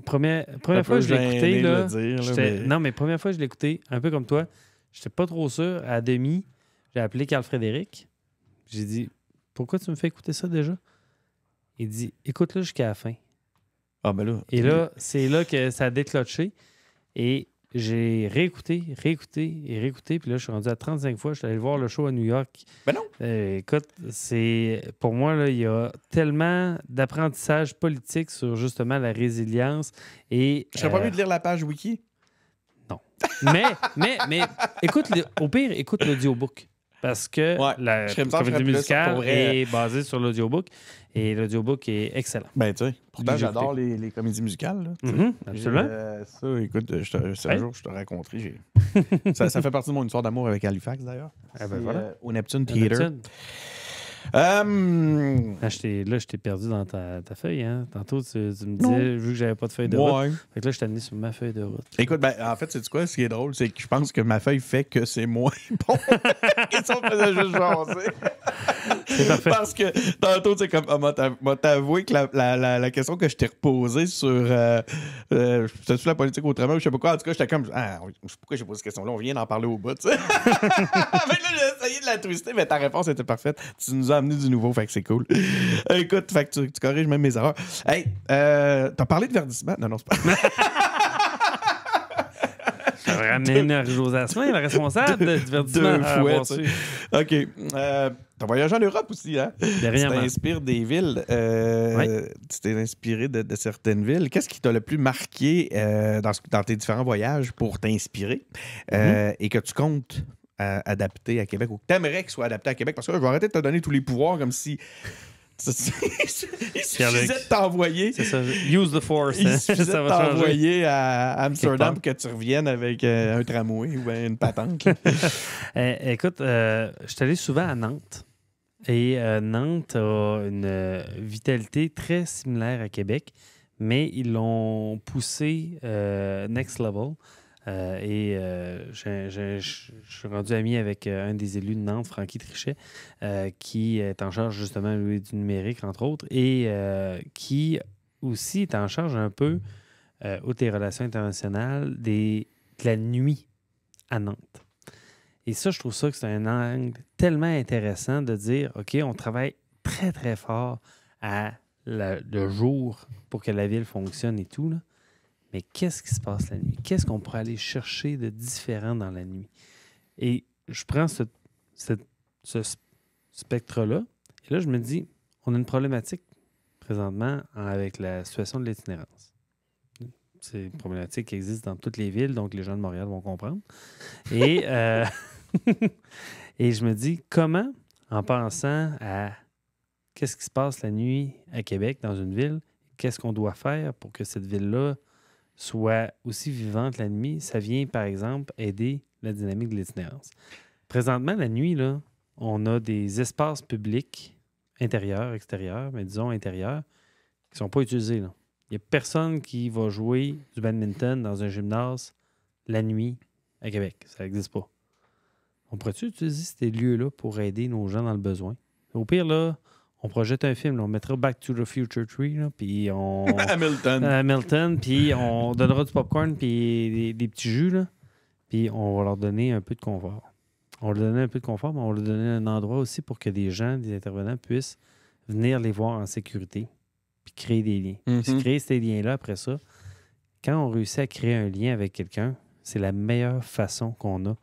Première fois que je l'ai écouté, non, mais première fois que je l'ai écouté, un peu comme toi, j'étais pas trop sûr. À demi, j'ai appelé Carl Frédéric. J'ai dit, pourquoi tu me fais écouter ça déjà? Il dit, écoute-le jusqu'à la fin. Ah, ben là. Et là, c'est là que ça a déclenché. Et j'ai réécouté. Puis là, je suis rendu à 35 fois. Je suis allé voir le show à New York. Ben non. Écoute, pour moi, là, il y a tellement d'apprentissage politique sur justement la résilience. Et je serais pas mieux de lire la page wiki? Non. mais écoute, au pire, écoute l'audiobook. Parce que la comédie musicale est basée sur l'audiobook. Et l'audiobook est excellent. Ben, tu sais, pourtant, j'adore les comédies musicales. Là, absolument. Ça, écoute, un jour, je te raconterai. Ça fait partie de mon histoire d'amour avec Halifax, d'ailleurs. Voilà. Au Neptune Theatre. Je t'ai perdu dans ta feuille. Hein? Tantôt, tu me disais, vu que j'avais pas de feuille de route. Fait que là, je t'ai amené sur ma feuille de route. Écoute, en fait, c'est quoi? Ce qui est drôle, c'est que je pense que ma feuille fait que c'est moins bon. Et ça, on faisait juste jaser. C'est parfait. Parce que tantôt, c'est comme, m'a t'avoué que la question que je t'ai reposée sur la politique autrement, ou je sais pas quoi, en tout cas, j'étais comme, je sais pourquoi j'ai posé cette question-là, on vient d'en parler au bout, tu sais. Fait que là, j'ai essayé de la twister, mais ta réponse était parfaite. Tu nous as amené du nouveau, fait que c'est cool. Écoute, fait que tu corriges même mes erreurs. Hey, t'as parlé de verdissement? Non, c'est pas... Ça va ramener José Asselin, le responsable du divertissement. 2 fois, tu sais. OK. T'as voyagé en Europe aussi, hein? Tu t'inspires des villes. Tu t'es inspiré de certaines villes. Qu'est-ce qui t'a le plus marqué dans tes différents voyages pour t'inspirer et que tu comptes adapter à Québec ou que t'aimerais qu'il soit adapté à Québec? Parce que là, je vais arrêter de te donner tous les pouvoirs comme si... Il suffisait de t'envoyer. C'est ça. Use the force. Il suffisait de t'envoyer à Amsterdam pour que tu reviennes avec un tramway ou une patente. Écoute, je suis allé souvent à Nantes. Et Nantes a une vitalité très similaire à Québec, mais ils l'ont poussé next level. Je suis rendu ami avec un des élus de Nantes, Francky Trichet, qui est en charge justement lui, du numérique, entre autres, et qui aussi est en charge un peu, outre les relations internationales, de la nuit à Nantes. Et ça, je trouve ça que c'est un angle tellement intéressant de dire, OK, on travaille très, très fort à le jour pour que la ville fonctionne et tout, là. Mais qu'est-ce qui se passe la nuit? Qu'est-ce qu'on pourrait aller chercher de différent dans la nuit? Et je prends ce spectre-là, et là, je me dis, on a une problématique présentement avec la situation de l'itinérance. C'est une problématique qui existe dans toutes les villes, donc les gens de Montréal vont comprendre. Et, et je me dis, comment, en pensant à qu'est-ce qui se passe la nuit à Québec, dans une ville, qu'est-ce qu'on doit faire pour que cette ville-là soit aussi vivante la nuit, ça vient, par exemple, aider la dynamique de l'itinérance. Présentement, la nuit, là, on a des espaces publics, intérieurs, extérieurs, mais disons intérieurs, qui ne sont pas utilisés. Là. Il n'y a personne qui va jouer du badminton dans un gymnase la nuit à Québec. Ça n'existe pas. On pourrait-tu utiliser ces lieux-là pour aider nos gens dans le besoin? Au pire, là, on projette un film, là, on mettra Back to the Future 3, là, puis on... Hamilton, puis on donnera du popcorn puis des petits jus, là, puis on va leur donner un peu de confort. On va leur donner un peu de confort, mais on va leur donner un endroit aussi pour que des gens, des intervenants puissent venir les voir en sécurité puis créer des liens. Puis créer ces liens-là, après ça, quand on réussit à créer un lien avec quelqu'un, c'est la meilleure façon qu'on a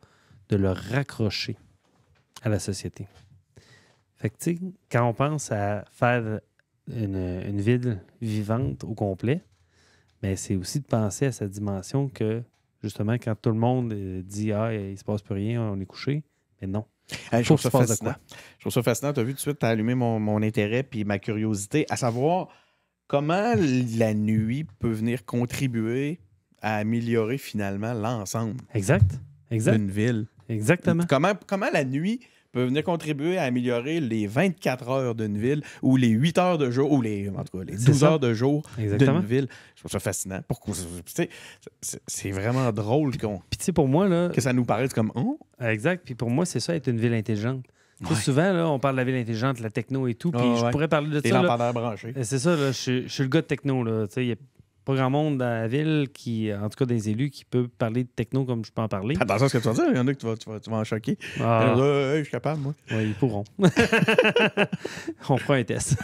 de le raccrocher à la société. Fait que, tu sais, quand on pense à faire une ville vivante au complet, bien, c'est aussi de penser à cette dimension que, justement, quand tout le monde dit « Ah, il se passe plus rien, on est couché », mais non. Je trouve ça fascinant. Je trouve ça fascinant. Tu as vu tout de suite, tu as allumé mon intérêt puis ma curiosité, à savoir comment la nuit peut venir contribuer à améliorer finalement l'ensemble d'une ville. Exactement. Comment la nuit peut venir contribuer à améliorer les 24 heures d'une ville ou les 8 heures de jour ou les 12 heures de jour d'une ville. Je trouve ça fascinant. Pourquoi? C'est vraiment drôle pour moi, là, que ça nous paraisse comme « Oh! » Exact. Puis pour moi, c'est ça, être une ville intelligente. Ouais. Souvent, là, on parle de la ville intelligente, la techno et tout, puis je pourrais parler de ça. Les lampadaires branchés. C'est ça, là, je suis le gars de techno. Il y a pas grand monde dans la ville, en tout cas des élus, qui peut parler de techno comme je peux en parler. Attention à ce que tu vas dire, il y en a que tu vas en choquer. Je suis capable, moi. Oui, ils pourront. On fera un test.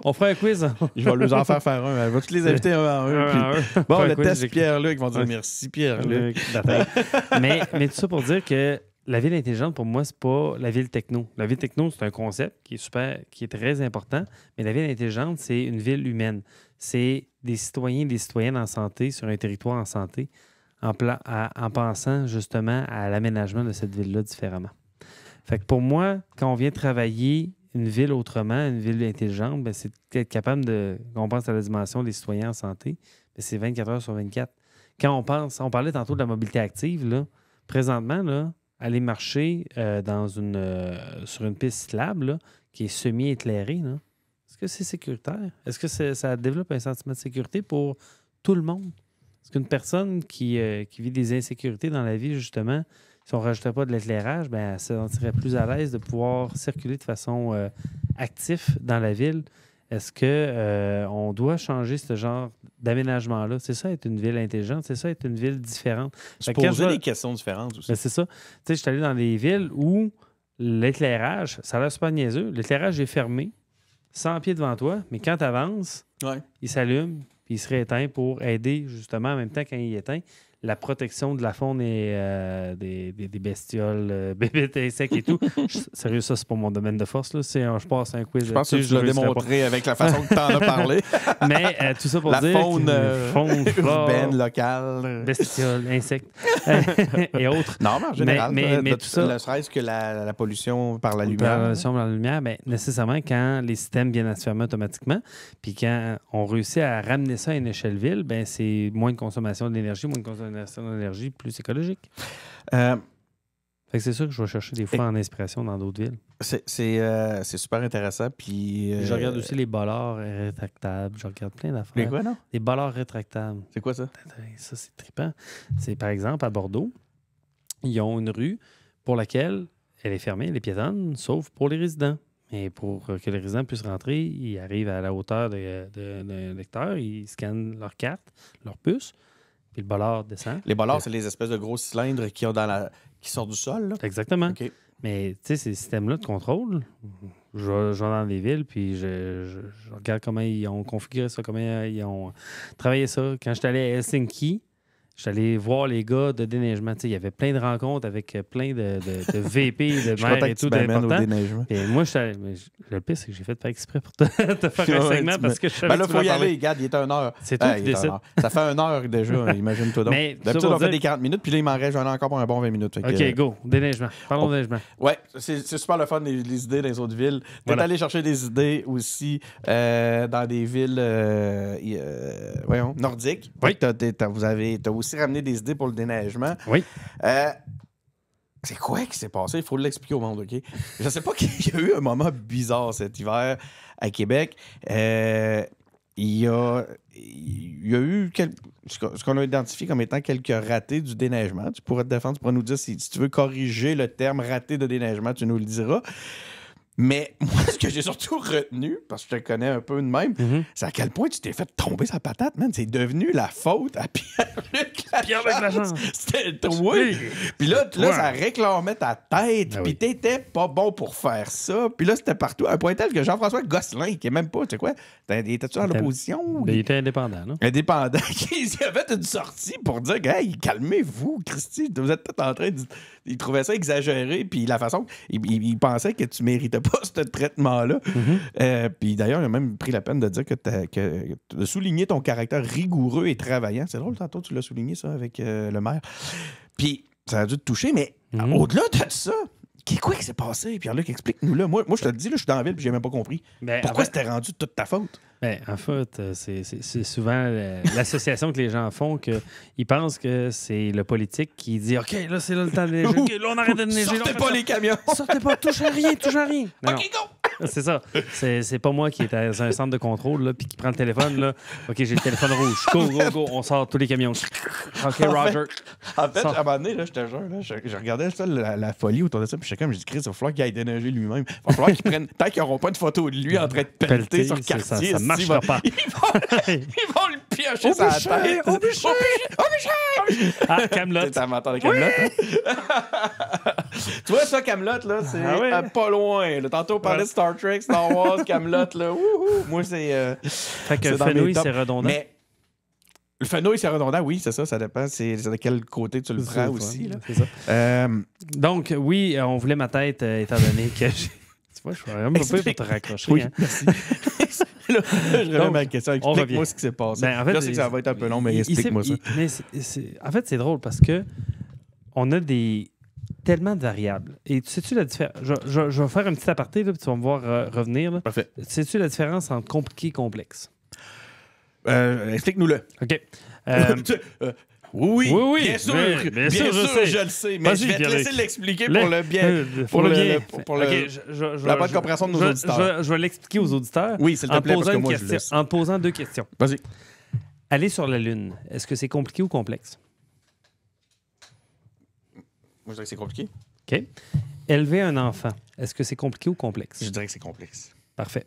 On fera un quiz. Je vais leur en faire un. Elle va tous les inviter un à un. Bon, le test Pierre-Luc, ils vont dire merci Pierre-Luc. Mais tout ça pour dire que la ville intelligente, pour moi, c'est pas la ville techno. La ville techno, c'est un concept qui est très important, mais la ville intelligente, c'est une ville humaine. C'est des citoyens et des citoyennes en santé sur un territoire en santé en pensant justement à l'aménagement de cette ville-là différemment. Fait que pour moi, quand on vient travailler une ville autrement, une ville intelligente, bien, c'est être capable qu'on pense à la dimension des citoyens en santé, bien, c'est 24 heures sur 24. Quand on parlait tantôt de la mobilité active, là, présentement, là, aller marcher sur une piste cyclable là, qui est semi-éclairée, là, est-ce que c'est sécuritaire? Est-ce que ça développe un sentiment de sécurité pour tout le monde? Est-ce qu'une personne qui vit des insécurités dans la vie, justement, si on ne rajoutait pas de l'éclairage, ben, elle se sentirait plus à l'aise de pouvoir circuler de façon active dans la ville. Est-ce qu'on doit changer ce genre d'aménagement-là? C'est ça, être une ville intelligente. C'est ça, être une ville différente. Se poser des questions différentes aussi. Ben, c'est ça. Tu sais, je suis allé dans des villes où l'éclairage, ça a l'air super niaiseux. L'éclairage est fermé, 100 pieds devant toi, mais quand tu avances, il s'allume, puis il se rééteint pour aider, justement, en même temps, quand il éteint, la protection de la faune et des bestioles, bébites, insectes et tout. Sérieux, ça, c'est pas mon domaine de force. Là. Je passe un quiz. Je pense que tu l'as démontré avec la façon que tu en as parlé. Mais tout ça pour dire... La faune urbaine, locale. Bestioles, insectes et autres. Non, mais en général, mais tout ça... Ne serait-ce que la pollution par la lumière. La pollution par la lumière, bien, nécessairement, quand les systèmes viennent à se fermer automatiquement, puis quand on réussit à ramener ça à une échelle ville, bien, c'est moins de consommation d'énergie, moins de consommation d'énergie, plus écologique. Fait que c'est ça que je vais chercher des fois en inspiration dans d'autres villes. C'est super intéressant. Puis, je regarde aussi les bollards rétractables. Je regarde plein d'affaires. Les quoi, non? Les bollards rétractables. C'est quoi ça? Ça, c'est trippant. C'est par exemple à Bordeaux, ils ont une rue pour laquelle elle est fermée, elle est piétonne, sauf pour les résidents. Mais pour que les résidents puissent rentrer, ils arrivent à la hauteur d'un lecteur, ils scannent leur carte, leur puce, puis le bollard descend. Les bollards, c'est les espèces de gros cylindres qui sortent du sol, là? Exactement. Okay. Mais tu sais, ces systèmes-là de contrôle, je vais dans des villes, puis je regarde comment ils ont configuré ça, comment ils ont travaillé ça. Quand j'étais allé à Helsinki, j'étais allé voir les gars de déneigement. Il y avait plein de rencontres avec plein de VP, de maires et tout d'importants. Et moi, le pire, c'est que j'ai fait pas exprès pour te faire un segment parce que je savais que tu voulais parler. Regarde, il est 1h. C'est toi qui décides. Ça fait 1h déjà, imagine-toi donc. D'habitude, on fait des 40 minutes, puis là, il m'en reste, j'en ai encore pour un bon 20 minutes. OK, go. Déneigement. Parlons de déneigement. Ouais, c'est super le fun, les idées dans les autres villes. T'es allé chercher des idées aussi dans des villes nordiques. Oui. T'as aussi ramené des idées pour le déneigement. Oui. C'est quoi qui s'est passé? Il faut l'expliquer au monde, OK? Je sais pas qu'il y a eu un moment bizarre cet hiver à Québec. Il y a eu ce qu'on a identifié comme étant quelques ratés du déneigement. Tu pourrais te défendre, tu pourrais nous dire si tu veux corriger le terme raté de déneigement, tu nous le diras. Mais moi, ce que j'ai surtout retenu, parce que je te connais un peu de même, c'est à quel point tu t'es fait tomber sa patate, man. C'est devenu la faute à Pierre-Luc Lachance. C'était toi. Oui. Puis là, ça réclamait ta tête. Puis t'étais pas bon pour faire ça. Puis là, c'était partout. À un point tel que Jean-François Gosselin, qui est même pas, tu sais quoi, étais-tu dans l'opposition? Il était indépendant, non? Indépendant. Il avait une sortie pour dire, hey, calmez-vous, Christy. Vous êtes peut-être en train de... Il trouvait ça exagéré, puis la façon... Il pensait que tu méritais pas ce traitement-là. Puis d'ailleurs, il a même pris la peine de dire de souligner ton caractère rigoureux et travaillant. C'est drôle, tantôt, tu l'as souligné, ça, avec le maire. Puis ça a dû te toucher, mais au-delà de ça, quoi qui s'est passé? Pierre-Luc, explique-nous là. Moi, je te le dis, là, je suis dans la ville et j'ai même pas compris. Pourquoi c'était rendu toute ta faute? En fait, c'est souvent l'association que les gens font qu'ils pensent que c'est le politique qui dit « OK, là, c'est là le temps de neiger. OK, là, on arrête de neiger. Sortez pas les camions. Sortez pas, touche à rien, touche à rien. » OK, go! C'est ça. C'est pas moi qui est dans un centre de contrôle là, puis qui prend le téléphone. Là. OK, j'ai le téléphone rouge. Go, go, go. On sort tous les camions. OK, Roger. En fait, à un moment donné, là, je te jure, là, je regardais ça, la folie autour de ça, puis chacun me dit Chris, il va falloir qu'il aille déneiger lui-même. Il va falloir qu'ils prennent. Tant qu'ils n'auront pas de photo de lui en train de pelleter sur le quartier. Ça marchera pas. Ils vont le piocher sur la tête. Au bûcher! Ah, Kaamelott. T'as entendu Kaamelott? Tu vois, ça, Kaamelott, là, c'est pas loin. Là. Tantôt, on parlait de Star Trek, Star Wars, Kaamelott, là. Moi, c'est. Fait que le fenouil, c'est redondant. Mais le fenouil, c'est redondant, oui, c'est ça. Ça dépend. C'est de quel côté tu le prends aussi. Là. C'est ça. Donc, oui, on voulait ma tête, étant donné que j'ai. Tu vois, je suis vraiment pas pour te raccrocher. Oui, hein. merci. Là, je reviens à ma question. Explique-moi ce qui s'est passé. En fait, je sais que ça va être un peu long, mais explique-moi ça. En fait, c'est drôle parce que on a tellement de variables. Et sais-tu la différence? Je vais faire un petit aparté, là, puis tu vas me voir revenir. Là. Parfait. Sais-tu la différence entre compliqué et complexe? Explique-nous-le. OK. Oui, bien sûr, je le sais, mais je vais te laisser l'expliquer pour le bien, pour la bonne compréhension de nos auditeurs. Je vais l'expliquer aux auditeurs. Oui, s'il te plaît, parce que moi, je laisse. En te posant 2 questions. Vas-y. Aller sur la Lune, est-ce que c'est compliqué ou complexe? je dirais que c'est compliqué. OK. Élever un enfant, est-ce que c'est compliqué ou complexe? Je dirais que c'est complexe. Parfait.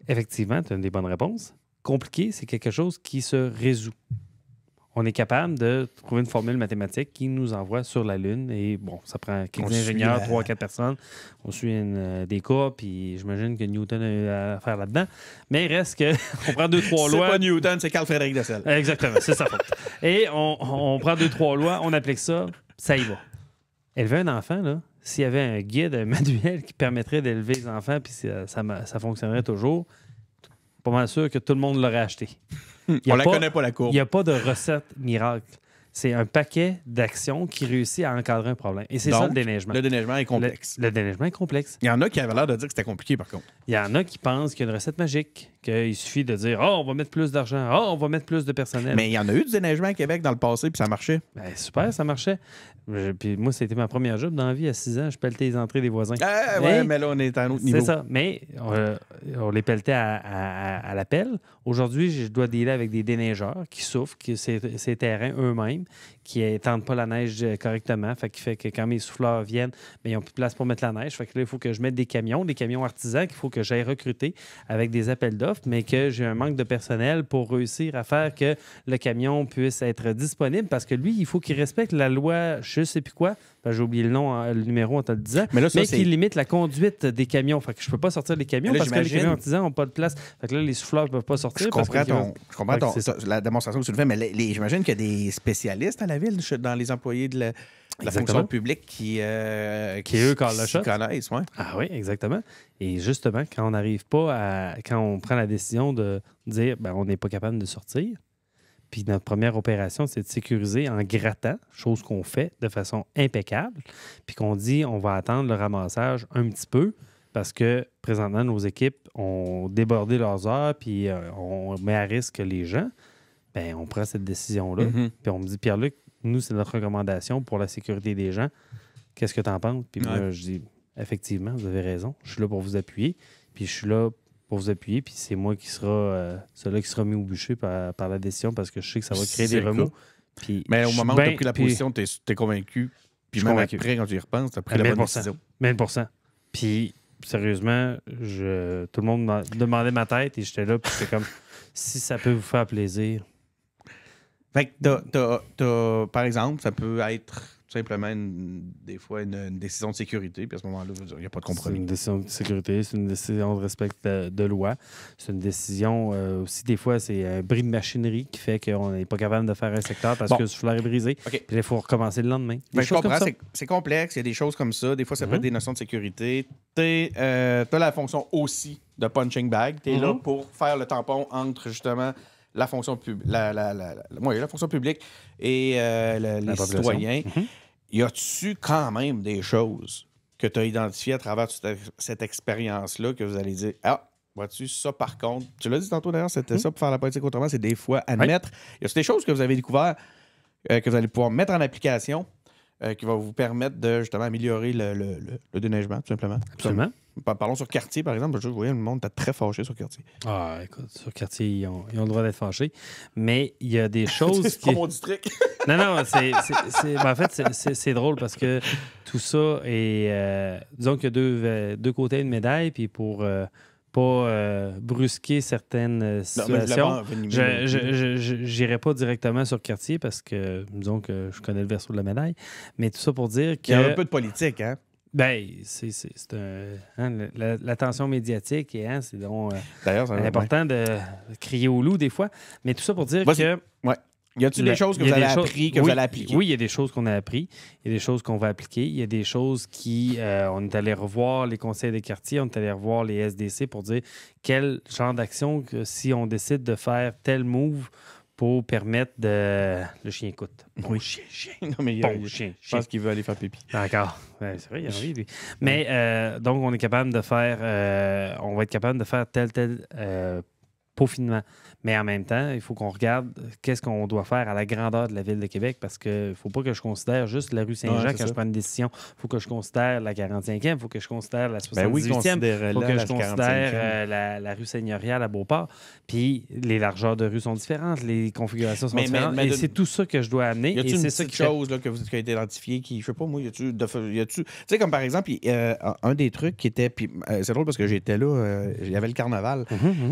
Effectivement, tu as une des bonnes réponses. Compliqué, c'est quelque chose qui se résout. On est capable de trouver une formule mathématique qui nous envoie sur la Lune. Et bon, ça prend quelques ingénieurs, 3-4 personnes. On suit des cas, puis j'imagine que Newton a eu à faire là-dedans. Mais il reste que on prend 2-3 lois. C'est pas Newton, c'est Carl Frédéric Dessel. Exactement, c'est sa faute. Et on prend 2-3 lois, on applique ça, ça y va. Élever un enfant, là, s'il y avait un guide, un manuel qui permettrait d'élever les enfants, puis ça fonctionnerait toujours, pas mal sûr que tout le monde l'aurait acheté. On la connaît pas, la courbe. Il n'y a pas de recette miracle. C'est un paquet d'actions qui réussit à encadrer un problème. Et c'est ça le déneigement. Le déneigement est complexe. Le déneigement est complexe. Il y en a qui avaient l'air de dire que c'était compliqué, par contre. Il y en a qui pensent qu'il y a une recette magique, qu'il suffit de dire « Oh, on va mettre plus d'argent. Oh, on va mettre plus de personnel. » Mais il y en a eu du déneigement à Québec dans le passé, puis ça marchait. Ben, super, ça marchait. Puis moi, c'était ma première job dans la vie à 6 ans. Je pelletais les entrées des voisins. Mais là, on est à un autre niveau. C'est ça. Mais on les pelletait à la pelle. Aujourd'hui, je dois dealer avec des déneigeurs qui souffrent, que ces terrains eux-mêmes, qui n'étendent pas la neige correctement. Fait que quand mes souffleurs viennent, mais ils n'ont plus de place pour mettre la neige. Fait que là, il faut que je mette des camions artisans qu'il faut que j'aille recruter avec des appels d'offres, mais que j'ai un manque de personnel pour réussir à faire que le camion puisse être disponible parce que lui, il faut qu'il respecte la loi, je sais plus quoi. J'ai oublié le numéro en te le disant, mais qu'il limite la conduite des camions. Fait que je peux pas sortir les camions parce que les camions artisans n'ont pas de place. Fait que là, les souffleurs ne peuvent pas sortir. Je comprends la démonstration que tu le fais, mais j'imagine qu'il y a des spécialistes à la ville, dans les employés de la fonction publique qui eux connaissent. Ouais. Ah oui, exactement. Et justement, quand on n'arrive pas quand on prend la décision de dire on n'est pas capable de sortir, puis notre première opération, c'est de sécuriser en grattant, chose qu'on fait de façon impeccable, puis qu'on dit on va attendre le ramassage un petit peu parce que présentement, nos équipes ont débordé leurs heures puis on met à risque les gens. Bien, on prend cette décision-là. Puis on me dit, Pierre-Luc, nous, c'est notre recommandation pour la sécurité des gens. Qu'est-ce que tu en penses? Puis moi, je dis, effectivement, vous avez raison. Je suis là pour vous appuyer. Puis je suis là pour vous appuyer. Puis c'est moi qui sera celui qui sera mis au bûcher par la décision parce que je sais que ça va créer des remous. Puis mais au moment où tu as pris la position, tu es convaincu. Puis même après, quand tu y repenses, tu as pris la bonne décision. 1000%. Puis sérieusement, tout le monde m'a demandé ma tête et j'étais là. Puis j'étais comme, si ça peut vous faire plaisir. Fait que par exemple, ça peut être tout simplement des fois une décision de sécurité, puis à ce moment-là, il n'y a pas de compromis. C'est une décision de sécurité, c'est une décision de respect de loi. C'est une décision aussi, des fois, c'est un bris de machinerie qui fait qu'on n'est pas capable de faire un secteur parce que le souffleur est brisé. Okay. Puis il faut recommencer le lendemain. Je comprends, c'est complexe, il y a des choses comme ça. Des fois, ça peut être des notions de sécurité. Tu as la fonction aussi de punching bag. Tu es là pour faire le tampon entre justement la fonction publique, la fonction publique et les citoyens. Y a-tu quand même des choses que tu as identifiées à travers cette expérience-là que vous allez dire vois-tu, ça par contre, tu l'as dit tantôt d'ailleurs, c'était ça pour faire la politique autrement, c'est des fois admettre. Y a-tu des choses que vous avez découvertes que vous allez pouvoir mettre en application qui va vous permettre de justement améliorer le déneigement, tout simplement? Absolument. Parlons sur Cartier, par exemple. Je voyais le monde était très fâché sur Cartier. Ah, écoute, sur Cartier, ils ont le droit d'être fâchés. Mais il y a des choses c'est pas mon district. Non, en fait, c'est drôle parce que tout ça est... disons qu'il y a deux côtés d'une médaille, puis pour pas brusquer certaines situations, je n'irai pas directement sur Cartier parce que, disons que je connais le verso de la médaille. Mais tout ça pour dire que... Il y a un peu de politique, hein? Ben, c'est l'attention médiatique et c'est donc important de crier au loup des fois. Mais tout ça pour dire que... Ouais. Y a-t-il des choses que vous avez appris, que vous allez appliquer? Oui, il y a des choses qu'on a appris. Il y a des choses qu'on va appliquer. Il y a des choses qui... on est allé revoir les conseils des quartiers, on est allé revoir les SDC pour dire quel genre d'action, si on décide de faire tel move pour permettre de... Le chien écoute. Oui, chien. Non, mais je pense qu'il veut aller faire pipi. D'accord. Ouais, c'est vrai, il a envie, lui. Mais donc, on est capable de faire... on va être capable de faire tel peaufinement. Mais en même temps, il faut qu'on regarde qu'est-ce qu'on doit faire à la grandeur de la Ville de Québec parce qu'il ne faut pas que je considère juste la rue Saint-Jean quand je prends une décision. Il faut que je considère la 45e, il faut que je considère la 78e, il faut que je considère la rue Seigneuriale à Beauport. Puis les largeurs de rue sont différentes, les configurations sont différentes. Et c'est tout ça que je dois amener. Y a-t-il une petite chose là, que vous avez identifiée qui, je sais pas moi, y a-tu... Tu sais, comme par exemple, un des trucs qui était... Puis c'est drôle parce que j'étais là, il y avait le carnaval.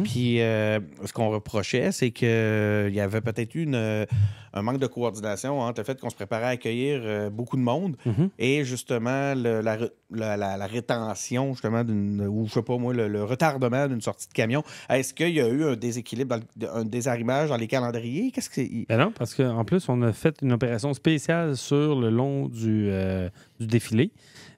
Puis ce qu'on reprochait, c'est qu'il y avait peut-être eu un manque de coordination entre le fait qu'on se préparait à accueillir beaucoup de monde et justement la rétention, justement, ou je sais pas moi, le retardement d'une sortie de camion. Est-ce qu'il y a eu un déséquilibre, un désarrimage dans les calendriers? Qu'est-ce que c'est? Ben non, parce qu'en plus, on a fait une opération spéciale sur le long du défilé.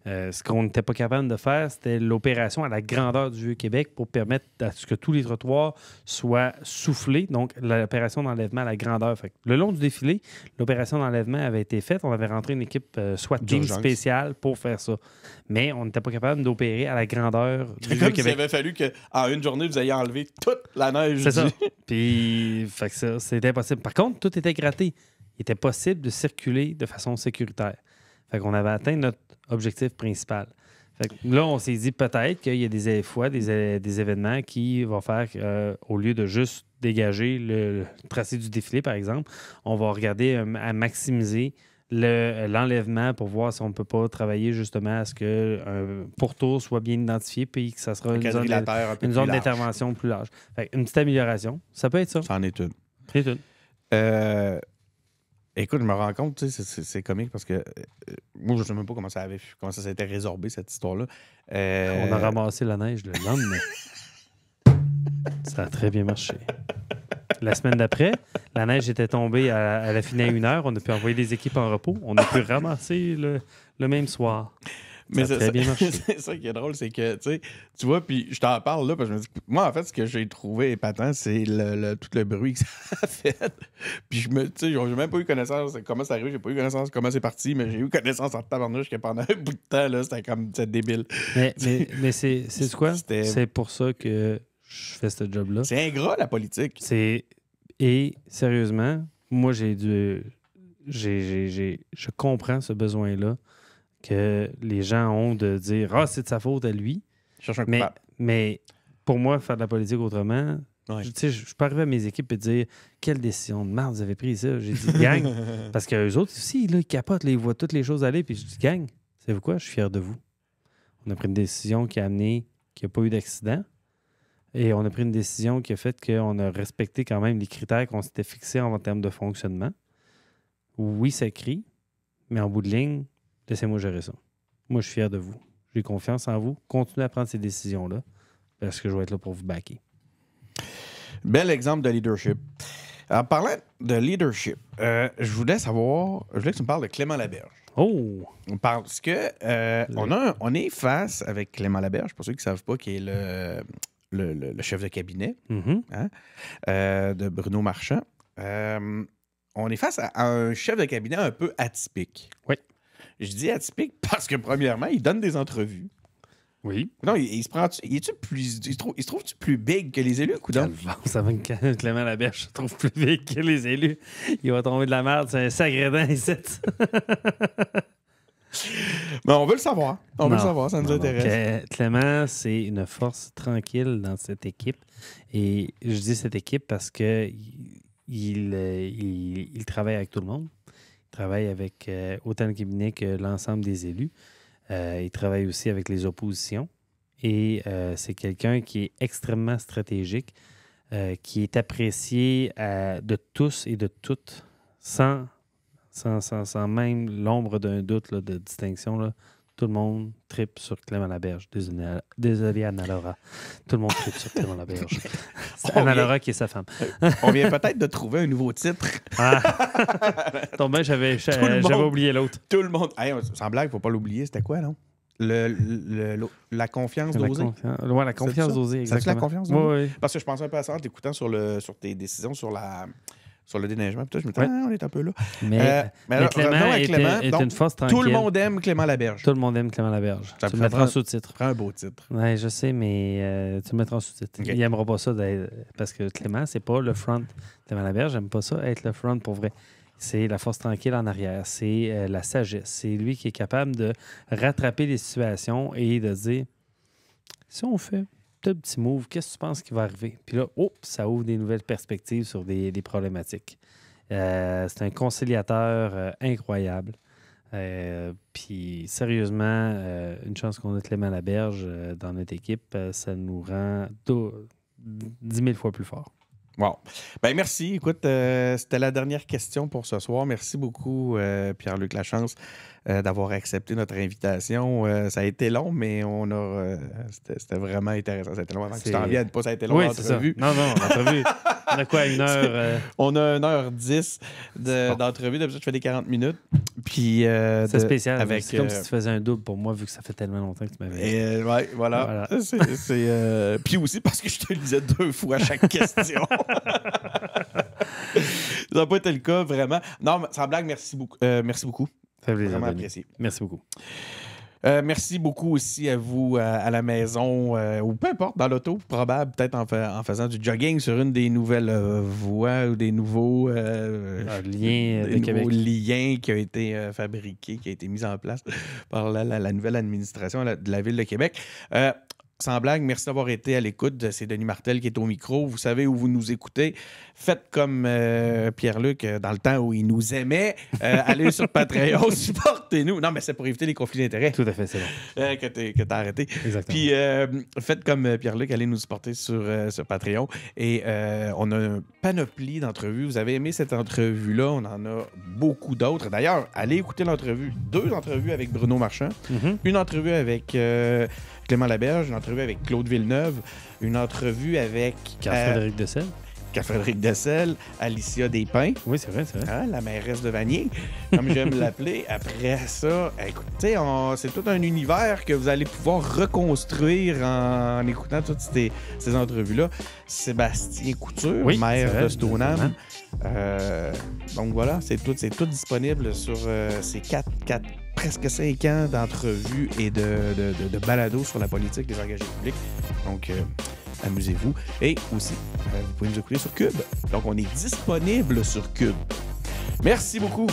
Ce qu'on n'était pas capable de faire, c'était l'opération à la grandeur du Vieux-Québec pour permettre à ce que tous les trottoirs soient soufflés. Donc, l'opération d'enlèvement à la grandeur. Fait que le long du défilé, l'opération d'enlèvement avait été faite. On avait rentré une équipe SWAT team spéciale pour faire ça. Mais on n'était pas capable d'opérer à la grandeur du Vieux-Québec. Il avait fallu qu'en une journée, vous ayez enlevé toute la neige. C'est ça. Puis, fait que ça, c'était impossible. Par contre, tout était gratté. Il était possible de circuler de façon sécuritaire. Fait qu'on avait atteint notre objectif principal. Fait que là, on s'est dit peut-être qu'il y a des événements qui vont faire qu'au lieu de juste dégager le tracé du défilé, par exemple, on va regarder à maximiser l'enlèvement pour voir si on ne peut pas travailler justement à ce qu'un pourtour soit bien identifié puis que ça sera une zone d'intervention plus large. Fait une petite amélioration, ça peut être ça. C'en est une. C'est une. Écoute, je me rends compte, tu sais, c'est comique parce que moi, je ne sais même pas comment ça s'était résorbé, cette histoire-là. On a ramassé la neige le lendemain. Ça a très bien marché. La semaine d'après, la neige était tombée à la fin à 1h. On a pu envoyer des équipes en repos. On a pu ramasser le même soir. Mais ça a très bien marché. C'est ça qui est drôle, c'est que, tu vois, puis je t'en parle là, parce que je me dis, moi, en fait, ce que j'ai trouvé épatant, c'est tout le bruit que ça a fait. Puis tu sais, j'ai même pas eu connaissance de comment c'est arrivé, j'ai pas eu connaissance de comment c'est parti, mais j'ai eu connaissance en tabarnouche que pendant un bout de temps, là, c'était comme, c'était débile. Mais c'est quoi? C'est pour ça que je fais ce job-là. C'est ingrat, la politique. Et sérieusement, moi, je comprends ce besoin-là que les gens ont de dire « Ah, c'est de sa faute à lui. » Mais pour moi, faire de la politique autrement, je peux arriver à mes équipes et dire « Quelle décision de merde vous avez prise ça? » J'ai dit « Gang. » Parce qu'eux autres aussi, là, ils capotent, là, ils voient toutes les choses aller. Puis je dis « Gang, savez-vous quoi? Je suis fier de vous. » On a pris une décision qui a amené qu'il n'y a pas eu d'accident. Et on a pris une décision qui a fait qu'on a respecté quand même les critères qu'on s'était fixés en termes de fonctionnement. Oui, ça crie, mais en bout de ligne, laissez-moi gérer ça. Moi, je suis fier de vous. J'ai confiance en vous. Continuez à prendre ces décisions-là parce que je vais être là pour vous backer. Bel exemple de leadership. En parlant de leadership, je voulais que tu me parles de Clément Laberge. Oh! Parce que on est face avec Clément Laberge, pour ceux qui ne savent pas, qui est le chef de cabinet de Bruno Marchand. On est face à un chef de cabinet un peu atypique. Oui. Je dis atypique parce que, premièrement, il donne des entrevues. Oui. Non, il se trouve-tu plus big que les élus, coudonc? Ça va que Clément Laberge se trouve plus big que les élus. Il va tomber de la merde, c'est un sacré dent ici. Mais on veut le savoir. On veut le savoir, ça nous intéresse. Clément, c'est une force tranquille dans cette équipe. Et je dis cette équipe parce que il travaille avec tout le monde. Il travaille avec autant le cabinet que l'ensemble des élus. Il travaille aussi avec les oppositions. Et c'est quelqu'un qui est extrêmement stratégique, qui est apprécié de tous et de toutes, sans même l'ombre d'un doute là, de distinction. Là. Tout le monde tripe sur Clément Laberge. Désolé, Anna-Laura. Tout le monde tripe sur Clément Laberge. C'est Anna-Laura qui est sa femme. On vient peut-être de trouver un nouveau titre. Donc, j'avais oublié l'autre. Tout le monde. Hey, sans blague, il ne faut pas l'oublier. C'était quoi, non? La confiance d'oser. Oui, la confiance d'oser, exactement. C'est la confiance d'oser? Oui. Parce que je pensais un peu à ça en t'écoutant sur tes décisions sur sur le déneigement. Puis je me disais, on est un peu là. Mais Clément est une force tranquille. Tout le monde aime Clément Laberge. Tout le monde aime Clément Laberge. Tu le mettras en sous-titre. Prends un beau titre. Oui, je sais, mais tu le mettras en sous-titre. Okay. Il n'aimera pas ça parce que Clément, c'est pas le front. Clément Laberge, j'aime pas ça être le front pour vrai. C'est la force tranquille en arrière. C'est la sagesse. C'est lui qui est capable de rattraper les situations et de dire, si on fait petit move, qu'est-ce que tu penses qui va arriver? Puis là, ça ouvre des nouvelles perspectives sur des problématiques. C'est un conciliateur incroyable. Puis sérieusement, une chance qu'on ait Clément Laberge dans notre équipe, ça nous rend 10 000 fois plus fort. Wow. Ben merci. Écoute, c'était la dernière question pour ce soir. Merci beaucoup, Pierre-Luc Lachance, d'avoir accepté notre invitation. Ça a été long, mais c'était vraiment intéressant. Ça a été long avant que tu t'en viennes. Pas ça a été long l'entrevue. Non, l'entrevue. On a quoi, 1h? On a 1h10 d'entrevue. D'habitude, je fais des 40 minutes. Puis, c'est spécial. C'est comme si tu faisais un double pour moi, vu que ça fait tellement longtemps que tu m'avais... Oui, voilà. Puis aussi parce que je te lisais 2 fois chaque question. Ça n'a pas été le cas, vraiment. Non, mais sans blague, merci beaucoup. Merci beaucoup. Ça fait plaisir. Vraiment apprécié. Merci beaucoup. Merci beaucoup aussi à vous à la maison ou peu importe, dans l'auto, probable, peut-être en faisant du jogging sur une des nouvelles voies ou des nouveaux liens qui ont été fabriqués, qui a été mis en place par la nouvelle administration de la Ville de Québec. Sans blague, merci d'avoir été à l'écoute. C'est Denis Martel qui est au micro. Vous savez où vous nous écoutez. Faites comme Pierre-Luc dans le temps où il nous aimait. Allez sur Patreon, supportez-nous. Non, mais c'est pour éviter les conflits d'intérêts. Tout à fait, c'est bon. Que t'as arrêté. Exactement. Puis faites comme Pierre-Luc, allez nous supporter sur Patreon. Et on a une panoplie d'entrevues. Vous avez aimé cette entrevue-là. On en a beaucoup d'autres. D'ailleurs, allez écouter l'entrevue. 2 entrevues avec Bruno Marchand. Mm-hmm. Une entrevue avec... Clément Laberge, une entrevue avec Claude Villeneuve, une entrevue avec... Carl-Frédéric Dessel. Carl-Frédéric Dessel, Alicia Despins. Oui, c'est vrai. La mairesse de Vanier, comme j'aime l'appeler. Après ça, écoutez, c'est tout un univers que vous allez pouvoir reconstruire en écoutant toutes ces entrevues-là. Sébastien Couture, maire de Stoneham. Donc voilà, c'est tout disponible sur ces presque 5 ans d'entrevues et de balados sur la politique des engagés publics. Donc, amusez-vous. Et aussi, vous pouvez nous écouter sur Cube. Donc, on est disponible sur Cube. Merci beaucoup.